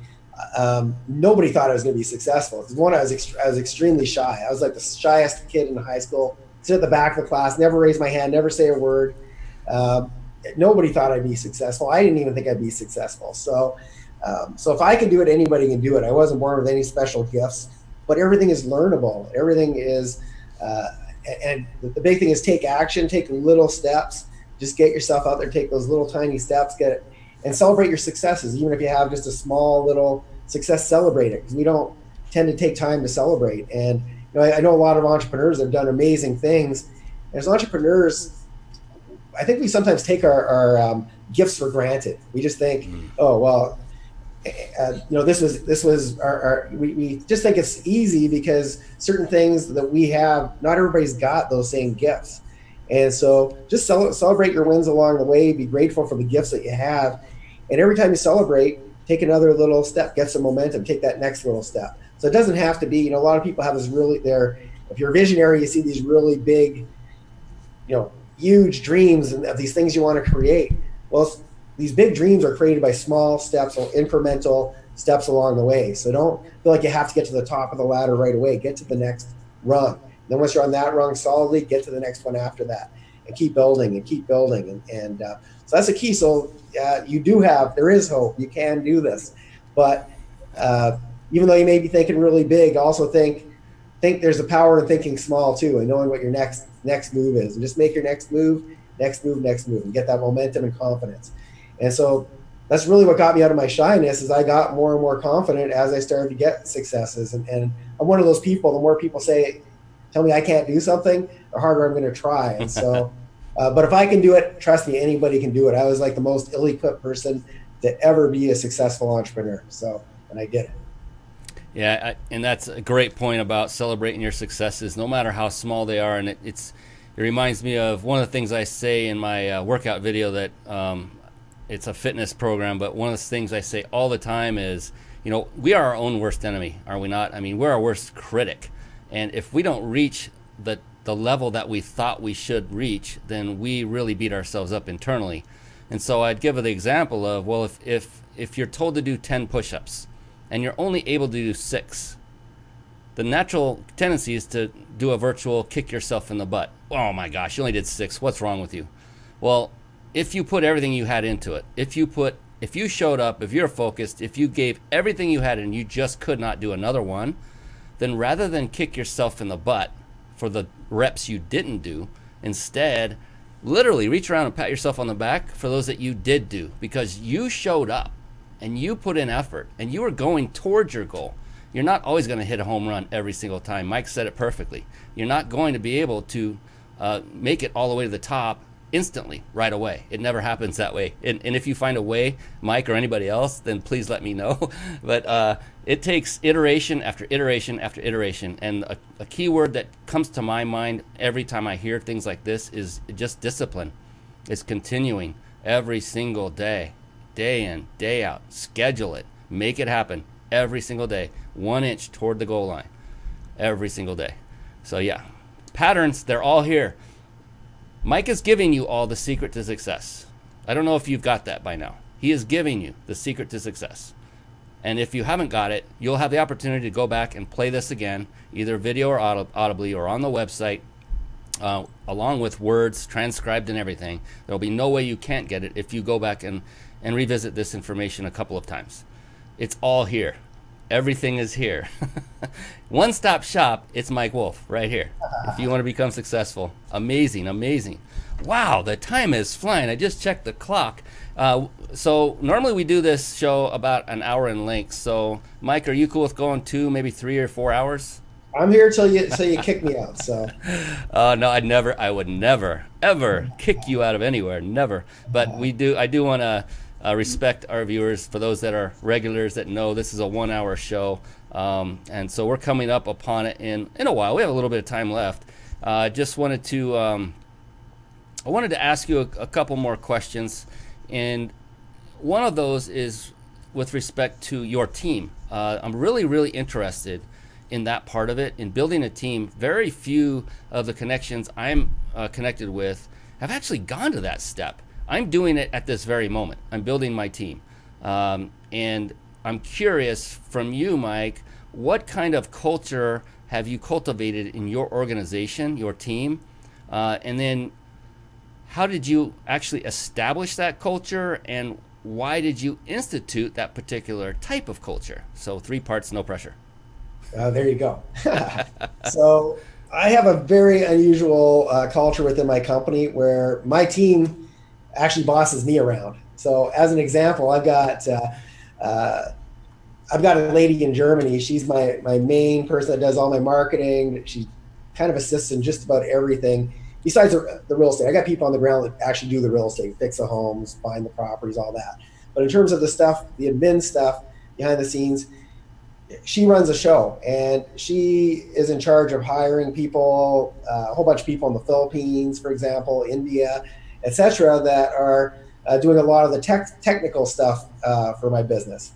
nobody thought I was going to be successful. Because one, I was extremely shy. I was like the shyest kid in high school. Sit at the back of the class, never raise my hand, never say a word. Nobody thought I'd be successful. I didn't even think I'd be successful. So if I can do it, anybody can do it. I wasn't born with any special gifts, but everything is learnable. Everything is, and the big thing is take action, take little steps. Just get yourself out there, take those little tiny steps, get it, and celebrate your successes. Even if you have just a small little success, celebrate it, because we don't tend to take time to celebrate. And you know, I know a lot of entrepreneurs that have done amazing things. As entrepreneurs, I think we sometimes take our gifts for granted. We just think, oh well, this was our we just think it's easy because certain things that we have, not everybody's got those same gifts. And so just celebrate your wins along the way, be grateful for the gifts that you have. And every time you celebrate, take another little step, get some momentum, take that next little step. So it doesn't have to be, you know, a lot of people have this really, if you're a visionary, you see these really big, you know, huge dreams and of these things you want to create. Well, these big dreams are created by small steps or incremental steps along the way. So don't feel like you have to get to the top of the ladder right away. Get to the next rung. Then once you're on that rung solidly, get to the next one after that, and keep building and keep building. And so that's the key. So there is hope. You can do this. But even though you may be thinking really big, also think there's a power in thinking small too, and knowing what your next move is. And just make your next move, and get that momentum and confidence. And so that's really what got me out of my shyness, is I got more and more confident as I started to get successes. And I'm one of those people, the more people tell me I can't do something, the harder I'm going to try. And so, but if I can do it, trust me, anybody can do it. I was like the most ill-equipped person to ever be a successful entrepreneur. So, and I did it. Yeah, and that's a great point about celebrating your successes, no matter how small they are. And it reminds me of one of the things I say in my workout video that it's a fitness program, but one of the things I say all the time is, you know, we are our own worst enemy, are we not? I mean, we're our worst critic. And if we don't reach the level that we thought we should reach, then we really beat ourselves up internally. And so I'd give the example of, well, if you're told to do 10 push-ups and you're only able to do 6, the natural tendency is to do a virtual kick yourself in the butt. Oh my gosh, you only did 6. What's wrong with you? Well, if you put everything you had into it, if you showed up, if you're focused, if you gave everything you had and you just could not do another one, then rather than kick yourself in the butt for the reps you didn't do. Instead, literally reach around and pat yourself on the back for those that you did do, because you showed up and you put in effort and you were going towards your goal. You're not always going to hit a home run every single time. Mike said it perfectly. You're not going to be able to make it all the way to the top instantly, right away. It never happens that way. And if you find a way, Mike or anybody else, then please let me know. But it takes iteration after iteration after iteration. And a key word that comes to my mind every time I hear things like this is just discipline. It's continuing every single day, day in, day out. Schedule it. Make it happen every single day. 1 inch toward the goal line every single day. So yeah, patterns, they're all here. Mike is giving you all the secret to success. I don't know if you've got that by now. He is giving you the secret to success. And if you haven't got it, you'll have the opportunity to go back and play this again, either video or audibly or on the website, along with words transcribed and everything. There'll be no way you can't get it if you go back and revisit this information a couple of times. It's all here. Everything is here. One-stop shop, it's Mike Wolf right here. If you want to become successful. Amazing, amazing. Wow, the time is flying. I just checked the clock. So normally we do this show about an hour in length. So Mike, are you cool with going 2, maybe 3 or 4 hours? I'm here till you kick me out. So. No, I would never, ever kick you out of anywhere. Never. But I do want to respect our viewers, for those that are regulars that know this is a 1 hour show. And so we're coming up upon it in a while. We have a little bit of time left. Just wanted to, I wanted to ask you a couple more questions. And one of those is with respect to your team. I'm really, really interested in that part of it, in building a team. Very few of the connections I'm connected with have actually gone to that step. I'm doing it at this very moment. I'm building my team. And I'm curious from you, Mike, what kind of culture have you cultivated in your organization, your team? And then how did you actually establish that culture, and why did you institute that particular type of culture? So 3 parts, no pressure. There you go. So I have a very unusual culture within my company where my team actually bosses me around. So as an example, I've got a lady in Germany. She's my main person that does all my marketing. She kind of assists in just about everything besides the real estate. I got people on the ground that actually do the real estate, fix the homes, find the properties, all that. But in terms of the stuff, the admin stuff behind the scenes, she runs a show, and she is in charge of hiring people, a whole bunch of people in the Philippines, for example, India, etc., that are doing a lot of the technical stuff for my business.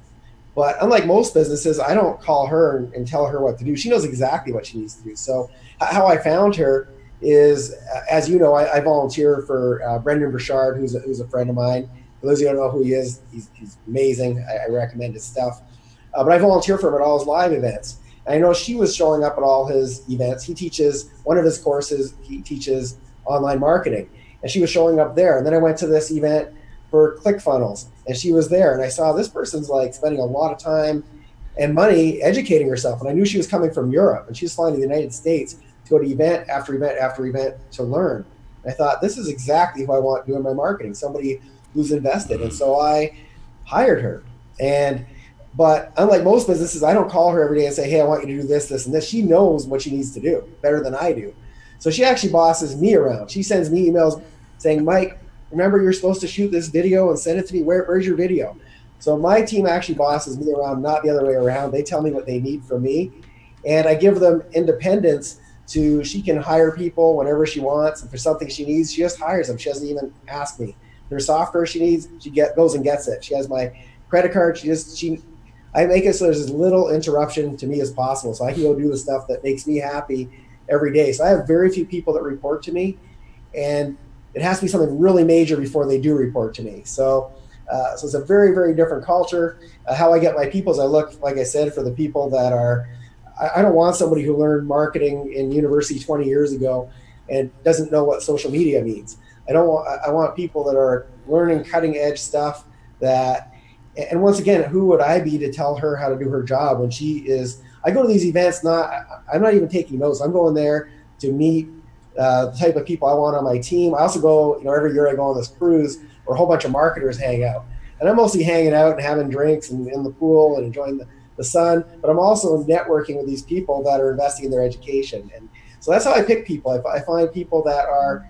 But unlike most businesses, I don't call her and tell her what to do. She knows exactly what she needs to do. So how I found her is, as you know, I volunteer for Brendan Burchard, who's a friend of mine. For those of you who don't know who he is, he's amazing. I recommend his stuff. But I volunteer for him at all his live events. And I know she was showing up at all his events. He teaches, one of his courses, he teaches online marketing. And she was showing up there. And then I went to this event for ClickFunnels, and she was there. And I saw this person's like spending a lot of time and money educating herself. And I knew she was coming from Europe, and she was flying to the United States to go to event after event after event to learn. And I thought, this is exactly who I want doing my marketing, somebody who's invested. And so I hired her. But unlike most businesses, I don't call her every day and say, hey, I want you to do this, this, and this. She knows what she needs to do better than I do. So she actually bosses me around. She sends me emails saying, Mike, remember you're supposed to shoot this video and send it to me. Where's your video? So my team actually bosses me around, not the other way around. They tell me what they need from me, and I give them independence to, she can hire people whenever she wants. If there's something she needs, she just hires them. She doesn't even ask me. If there's software she needs, she goes and gets it. She has my credit card. I make it so there's as little interruption to me as possible, so I can go do the stuff that makes me happy every day. So I have very few people that report to me, and it has to be something really major before they do report to me. So it's a very, very different culture. How I get my people is I look, like I said, for the people that are, I don't want somebody who learned marketing in university 20 years ago and doesn't know what social media means. I want people that are learning cutting edge stuff that, and once again, who would I be to tell her how to do her job when she is, I go to these events, I'm not even taking notes. I'm going there to meet the type of people I want on my team. I also go, every year I go on this cruise where a whole bunch of marketers hang out. And I'm mostly hanging out and having drinks and in the pool and enjoying the sun, but I'm also networking with these people that are investing in their education. And so that's how I pick people. I find people that are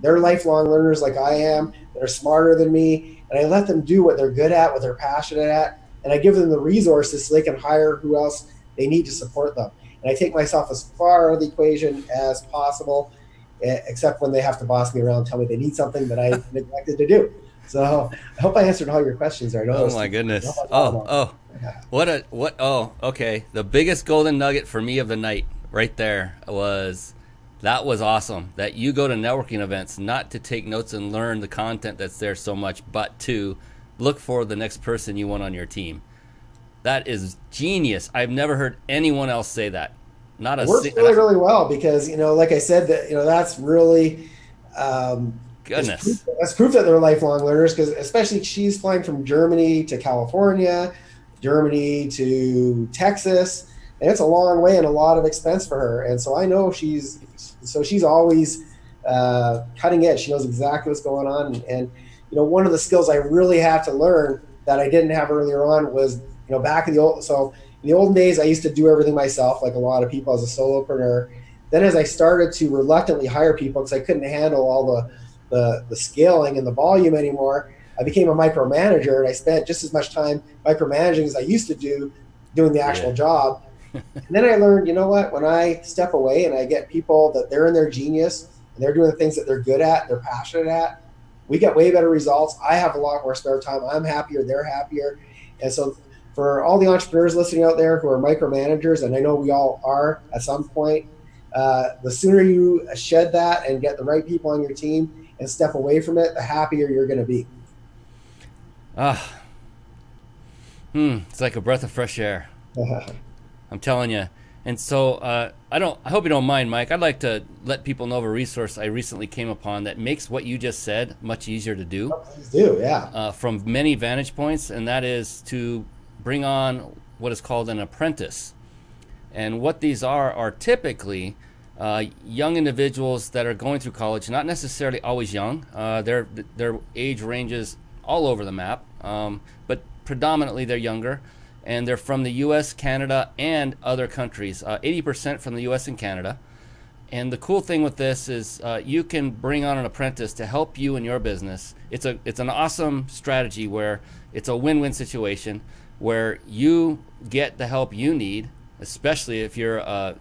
they're lifelong learners like I am, that are smarter than me, and I let them do what they're good at, what they're passionate at, and I give them the resources so they can hire who else they need to support them. And I take myself as far out of the equation as possible, except when they have to boss me around and tell me they need something that I neglected to do. So I hope I answered all your questions there. Oh my goodness. Okay. The biggest golden nugget for me of the night right there was, that was awesome. That you go to networking events, not to take notes and learn the content that's there so much, but to look for the next person you want on your team. That is genius. I've never heard anyone else say that. Not a works really well, because like I said, that that's really goodness. That's proof that they're lifelong learners, because especially she's flying from Germany to California, Germany to Texas, and it's a long way and a lot of expense for her. And so I know she's always cutting edge. She knows exactly what's going on. And one of the skills I really have to learn that I didn't have earlier on was, back in the olden days, I used to do everything myself, like a lot of people as a solopreneur. Then as I started to reluctantly hire people because I couldn't handle all the scaling and the volume anymore, I became a micromanager, and I spent just as much time micromanaging as I used to do doing the actual job. And then I learned, when I step away and I get people that they're in their genius and they're doing the things that they're good at, they're passionate at, we get way better results. I have a lot more spare time. I'm happier, they're happier. And so for all the entrepreneurs listening out there who are micromanagers, and I know we all are at some point, the sooner you shed that and get the right people on your team and step away from it, the happier you're going to be. It's like a breath of fresh air. I'm telling you. And so I hope you don't mind, Mike. I'd like to let people know of a resource I recently came upon that makes what you just said much easier to do. Please do, yeah. From many vantage points, and that is to bring on what is called an apprentice. And what these are typically young individuals that are going through college, not necessarily always young. Their age ranges all over the map, but predominantly they're younger. And they're from the U.S., Canada, and other countries. 80% from the U.S. and Canada. And the cool thing with this is you can bring on an apprentice to help you in your business. It's an awesome strategy where it's a win-win situation where you get the help you need, especially if you're a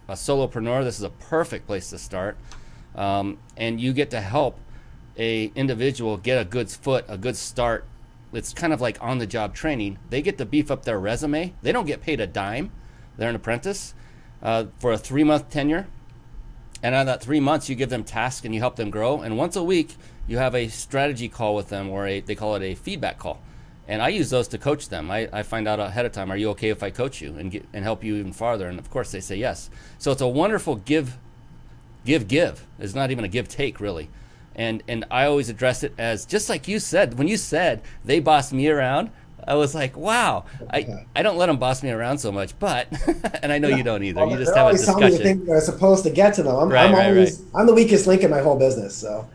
solopreneur. This is a perfect place to start. And you get to help a individual get a good start. It's kind of like on-the-job training. They get to beef up their resume. They don't get paid a dime. They're an apprentice for a 3-month tenure. And on that 3 months, you give them tasks and you help them grow. And once a week, you have a strategy call with them, or they call it a feedback call. And I use those to coach them. I find out ahead of time, are you okay if I coach you and help you even farther? And of course, they say yes. So it's a wonderful give. It's not even a give-take, really. And I always address it as, just like you said, when you said they boss me around, I was like, wow, I don't let them boss me around so much, but, and I know you don't either. Well, you just have a discussion. They're always telling me the things they're supposed to get to them. I'm the weakest link in my whole business, so.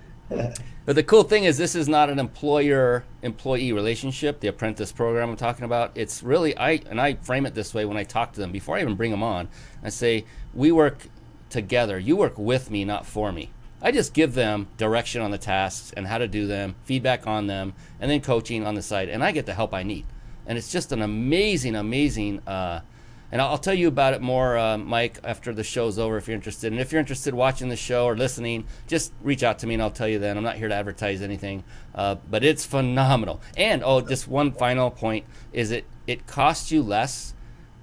But the cool thing is, this is not an employer-employee relationship, the apprentice program I'm talking about. It's really, I frame it this way when I talk to them, before I even bring them on. I say, we work together. You work with me, not for me. I just give them direction on the tasks and how to do them, feedback on them, and then coaching on the side, and I get the help I need. And it's just an amazing, and I'll tell you about it more, Mike, after the show's over if you're interested. And if you're interested watching the show or listening, just reach out to me and I'll tell you then. I'm not here to advertise anything, but it's phenomenal. And, just one final point is it costs you less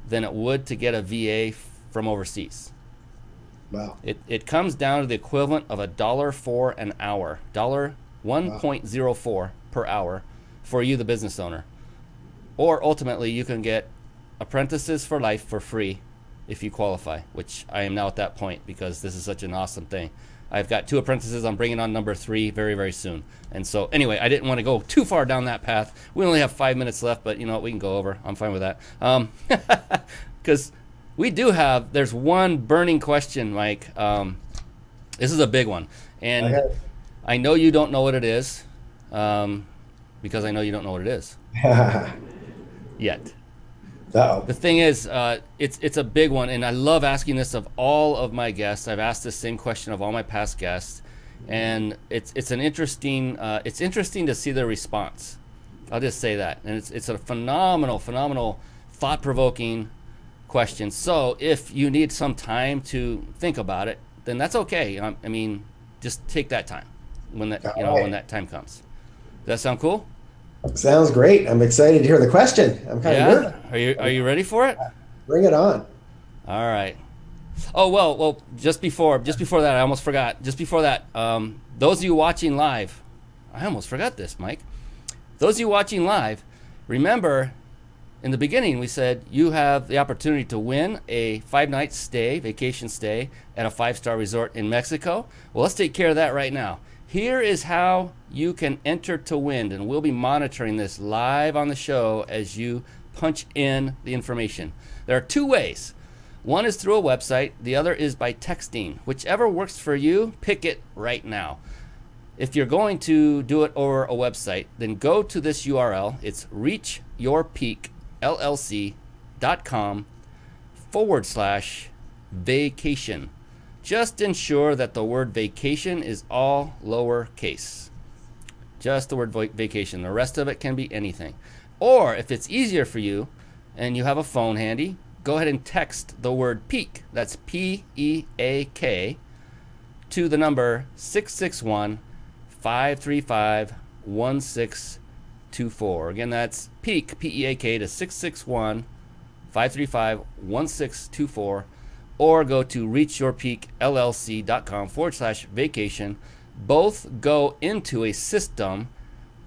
than it would to get a VA from overseas. Wow. It comes down to the equivalent of $1.04 an hour, $1.04 per hour for you, the business owner. Or ultimately, you can get apprentices for life for free if you qualify, which I am now at that point because this is such an awesome thing. I've got 2 apprentices. I'm bringing on number 3 very, very soon. And so anyway, I didn't want to go too far down that path. We only have 5 minutes left, but you know what? We can go over. I'm fine with that. Because we do have. There's one burning question, Mike. This is a big one, and Okay. I know you don't know what it is, because I know you don't know what it is yet. Uh-oh. The thing is, it's a big one, and I love asking this of all of my guests. I've asked the same question of all my past guests, and it's interesting to see their response. I'll just say that, and it's a phenomenal, thought-provoking question. So if you need some time to think about it, then that's okay. I mean, just take that time when that when that time comes. Does that sound cool? Sounds great. I'm excited to hear the question. I'm kind of nervous. Are you ready for it? Bring it on. All right. Oh well. Just before that, I almost forgot. Just before that, those of you watching live, I almost forgot this, Mike. Those of you watching live, remember, in the beginning we said you have the opportunity to win a 5-night vacation stay at a 5-star resort in Mexico. Well, let's take care of that right now. Here is how you can enter to win, and we'll be monitoring this live on the show as you punch in the information. There are 2 ways. One is through a website, the other is by texting. Whichever works for you, pick it right now. If you're going to do it over a website, then go to this URL. It's reachyourpeakllc.com/vacation. Just ensure that the word vacation is all lowercase. Just the word vacation. The rest of it can be anything. Or if it's easier for you and you have a phone handy, go ahead and text the word peak. That's PEAK to the number 661-535-1624. Again, that's peak, PEAK, to 661-535-1624. Or go to reachyourpeakllc.com/vacation. Both go into a system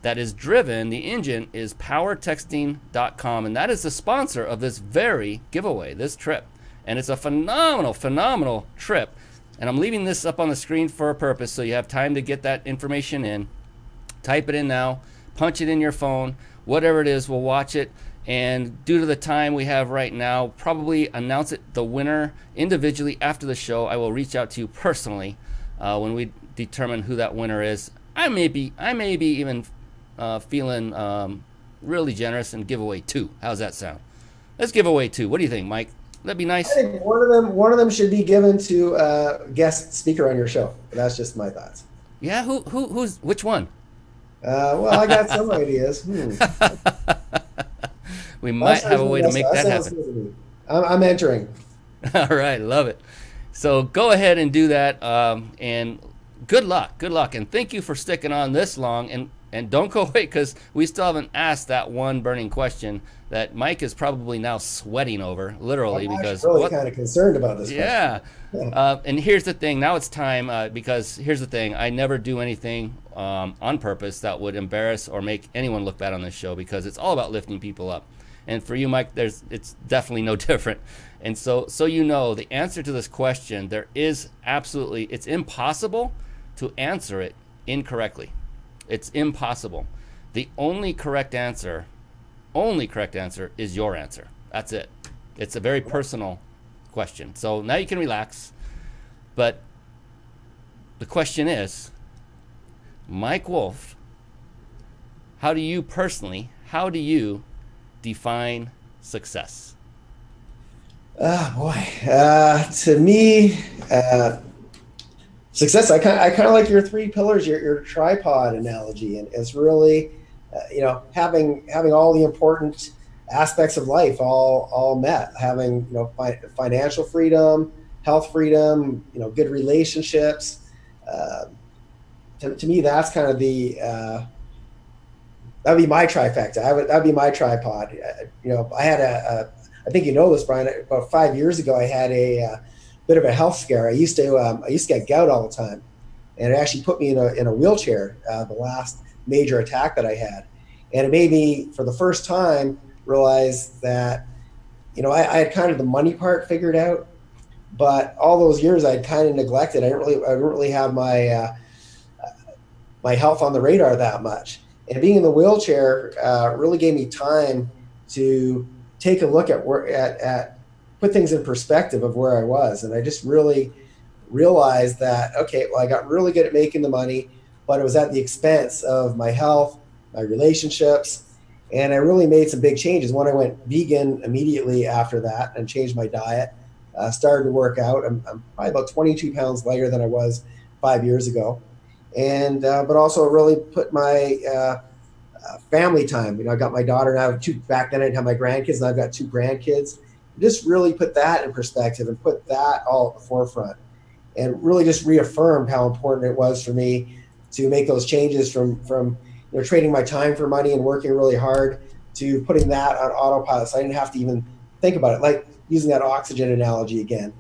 that is driven. The engine is powertexting.com, and that is the sponsor of this very giveaway, this trip. And it's a phenomenal trip. And I'm leaving this up on the screen for a purpose, so you have time to get that information in. Type it in now, punch it in your phone, whatever it is, we'll watch it. And due to the time we have right now, probably announce the winner individually after the show. I will reach out to you personally when we determine who that winner is. I may be even feeling really generous and give away 2. How's that sound? Let's give away 2. What do you think, Mike? That'd be nice. I think one of them should be given to a guest speaker on your show. That's just my thoughts. Yeah, who's which one? Well, I got some ideas. We might have a way to make that happen. I'm entering. All right, love it. So go ahead and do that, and good luck, and thank you for sticking on this long, and don't go away, because we still haven't asked that one burning question that Mike is probably now sweating over, literally, because I'm really kind of concerned about this question. Yeah. And here's the thing, now it's time, because here's the thing, I never do anything on purpose that would embarrass or make anyone look bad on this show, because it's all about lifting people up. And for you, Mike, it's definitely no different. And so you know, the answer to this question, it's impossible to answer it incorrectly. It's impossible. The only correct answer is your answer. That's it. It's a very personal question. So now you can relax. But the question is, Mike Wolf, how do you define success? To me, success. I kind of like your 3 pillars, your tripod analogy, and it's really, having all the important aspects of life all met. Having financial freedom, health freedom, good relationships. To me, that's kind of the that'd be my trifecta. That'd be my tripod. I had I think you know this, Brian. About 5 years ago, I had a bit of a health scare. I used to get gout all the time, and it actually put me in a wheelchair. The last major attack that I had, and it made me, for the first time, realize that I had kind of the money part figured out, but all those years I'd kind of neglected. I didn't really have my my health on the radar that much. And being in the wheelchair really gave me time to take a look at put things in perspective of where I was. And I just really realized that, okay, well, I got really good at making the money, but it was at the expense of my health, my relationships. And I really made some big changes. When I went vegan immediately after that and changed my diet, started to work out. I'm probably about 22 pounds lighter than I was 5 years ago. And, but also really put my family time. You know, I got my daughter now, back then I didn't have my grandkids, and I've got 2 grandkids. Just really put that in perspective and put that all at the forefront, and really just reaffirmed how important it was for me to make those changes from you know, trading my time for money and working really hard to putting that on autopilot. So I didn't have to even think about it. Like using that oxygen analogy again.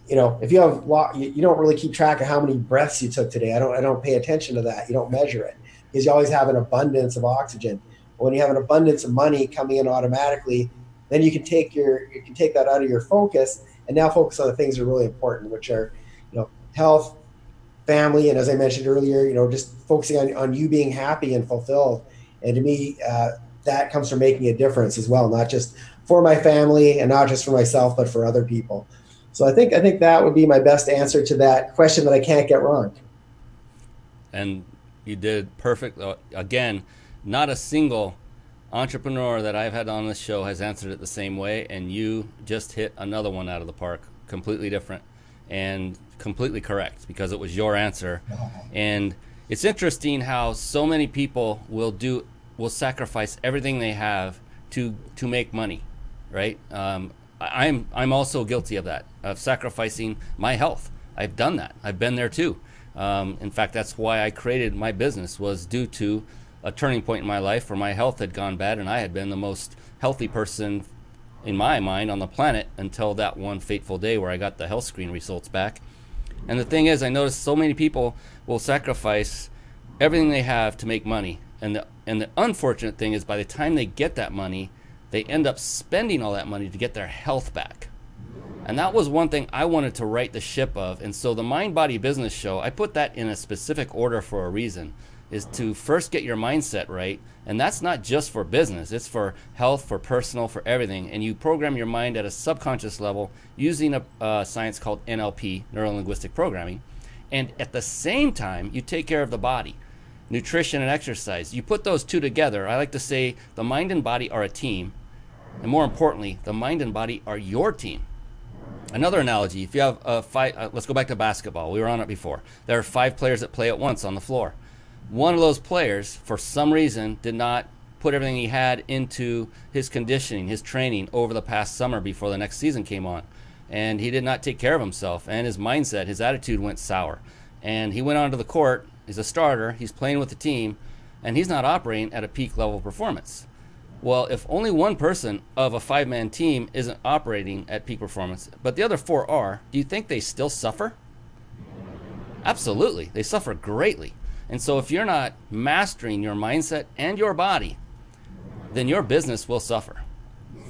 You know, if you have, you don't really keep track of how many breaths you took today. I don't pay attention to that. You don't measure it because you always have an abundance of oxygen. But when you have an abundance of money coming in automatically, then you can take that out of your focus and now focus on the things that are really important, which are, you know, health, family, and as I mentioned earlier, you know, just focusing on you being happy and fulfilled. And to me, that comes from making a difference as well, not just for my family and not just for myself, but for other people. So I think that would be my best answer to that question that I can't get wrong. And you did perfect. Again, not a single entrepreneur that I've had on this show has answered it the same way, and you just hit another one out of the park, completely different and completely correct, because it was your answer. And it's interesting how so many people will sacrifice everything they have to make money, right? I'm also guilty of that, of sacrificing my health. I've done that. I've been there too. In fact, that's why I created my business, was due to a turning point in my life where my health had gone bad, and I had been the most healthy person in my mind on the planet until that one fateful day where I got the health screen results back. And the thing is, I noticed so many people will sacrifice everything they have to make money. And the unfortunate thing is, by the time they get that money, they end up spending all that money to get their health back. And that was one thing I wanted to right the ship of. And so the Mind Body Business Show, I put that in a specific order for a reason, is to first get your mindset right. And that's not just for business. It's for health, for personal, for everything. And you program your mind at a subconscious level using a science called NLP, Neuro-Linguistic Programming. And at the same time, you take care of the body, nutrition and exercise. You put those two together. I like to say the mind and body are a team. And more importantly, the mind and body are your team. Another analogy, if you have let's go back to basketball. We were on it before. There are 5 players that play at once on the floor. One of those players, for some reason, did not put everything he had into his conditioning, his training over the past summer before the next season came on. And he did not take care of himself, and his mindset, his attitude went sour. And he went onto the court, he's a starter, he's playing with the team, and he's not operating at a peak level performance. Well, if only one person of a 5-man team isn't operating at peak performance, but the other 4 are, do you think they still suffer? Absolutely. They suffer greatly. And so if you're not mastering your mindset and your body, then your business will suffer.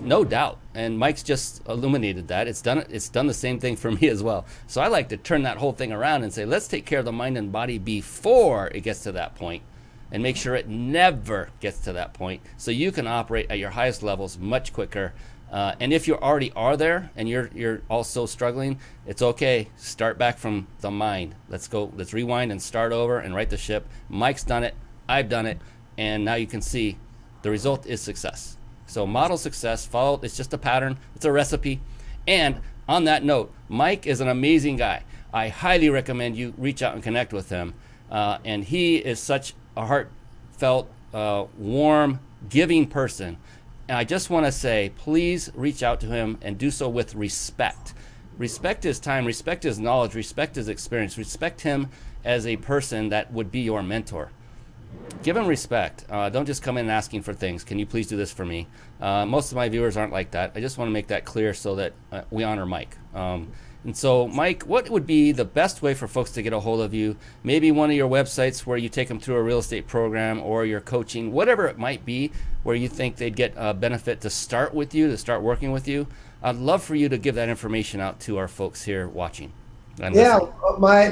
No doubt. And Mike's just illuminated that. It's done the same thing for me as well. So I like to turn that whole thing around and say, let's take care of the mind and body before it gets to that point, and make sure it never gets to that point, so you can operate at your highest levels much quicker. And if you already are there and you're also struggling, it's okay. Start back from the mind. Let's rewind and start over and right the ship. Mike's done it. I've done it. And now you can see the result is success. So model success, follow. It's just a pattern. It's a recipe. And on that note, Mike is an amazing guy. I highly recommend you reach out and connect with him. And he is such a heartfelt, warm, giving person. And I just want to say, please reach out to him and do so with respect. Respect his time, respect his knowledge, respect his experience, respect him as a person that would be your mentor. Give him respect. Don't just come in asking for things. Can you please do this for me? Most of my viewers aren't like that. I just want to make that clear so that we honor Mike. And so, Mike, what would be the best way for folks to get a hold of you? Maybe one of your websites where you take them through a real estate program, or your coaching, whatever it might be, where you think they'd get a benefit to start with you, to start working with you. I'd love for you to give that information out to our folks here watching. Yeah, my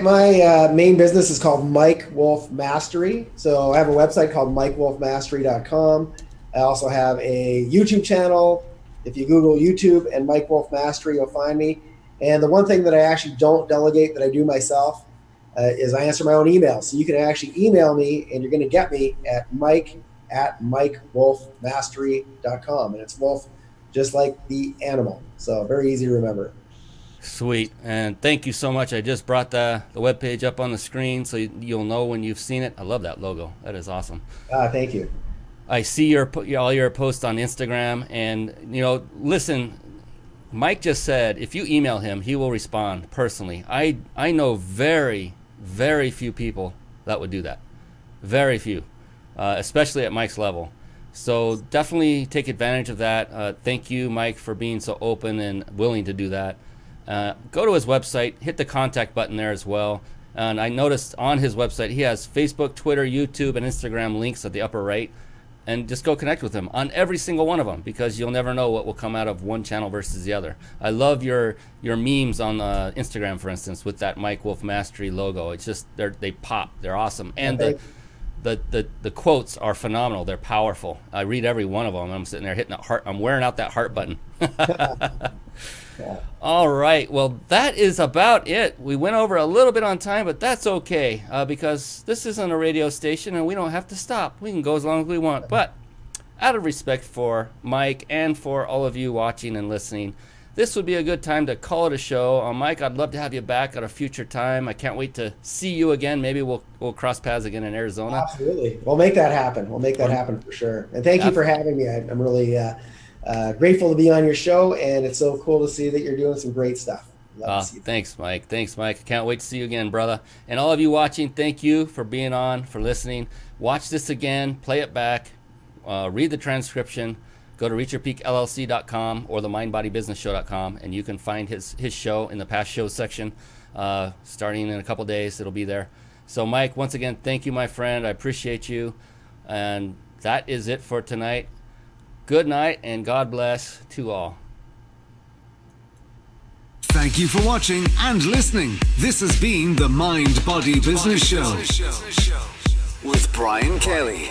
main business is called Mike Wolf Mastery. So I have a website called MikeWolfMastery.com. I also have a YouTube channel, If you Google YouTube and Mike Wolf Mastery, you'll find me. And the one thing that I actually don't delegate that I do myself is I answer my own emails. So you can actually email me, and you're going to get me at mike@mikewolfmastery.com. And it's Wolf just like the animal. So very easy to remember. Sweet. And thank you so much. I just brought the webpage up on the screen so you'll know when you've seen it. I love that logo. That is awesome. Thank you. I see all your posts on Instagram. And, listen, Mike just said if you email him, he will respond personally. I know very, very few people that would do that. Very few, especially at Mike's level. So definitely take advantage of that. Thank you, Mike, for being so open and willing to do that. Go to his website, hit the contact button there as well. And I noticed on his website he has Facebook, Twitter, YouTube, and Instagram links at the upper right. And just go connect with him on every single one of them, because you'll never know what will come out of one channel versus the other. I love your memes on Instagram, for instance, with that Mike Wolf Mastery logo. It's just they pop. They're awesome. And the quotes are phenomenal. They're powerful. I read every one of them. I'm sitting there hitting that heart. I'm wearing out that heart button. Yeah. All right. Well, that is about it. We went over a little bit on time, but that's okay because this isn't a radio station and we don't have to stop. We can go as long as we want. But out of respect for Mike and for all of you watching and listening, this would be a good time to call it a show. Mike, I'd love to have you back at a future time. I can't wait to see you again. Maybe we'll cross paths again in Arizona. Absolutely. We'll make that happen. We'll make that happen for sure. And thank you for having me. I'm really grateful to be on your show, and it's so cool to see that you're doing some great stuff. Thanks, Mike. Thanks, Mike. I can't wait to see you again, brother. And all of you watching, thank you for being on, for listening. Watch this again, play it back, read the transcription. Go to reachyourpeakllc.com or the mindbodybusinessshow.com, and you can find his show in the past shows section. Starting in a couple days, it'll be there. So, Mike, once again, thank you, my friend. I appreciate you. And that is it for tonight. Good night, and God bless to all. Thank you for watching and listening. This has been the Mind Body Business Show with Brian Kelly.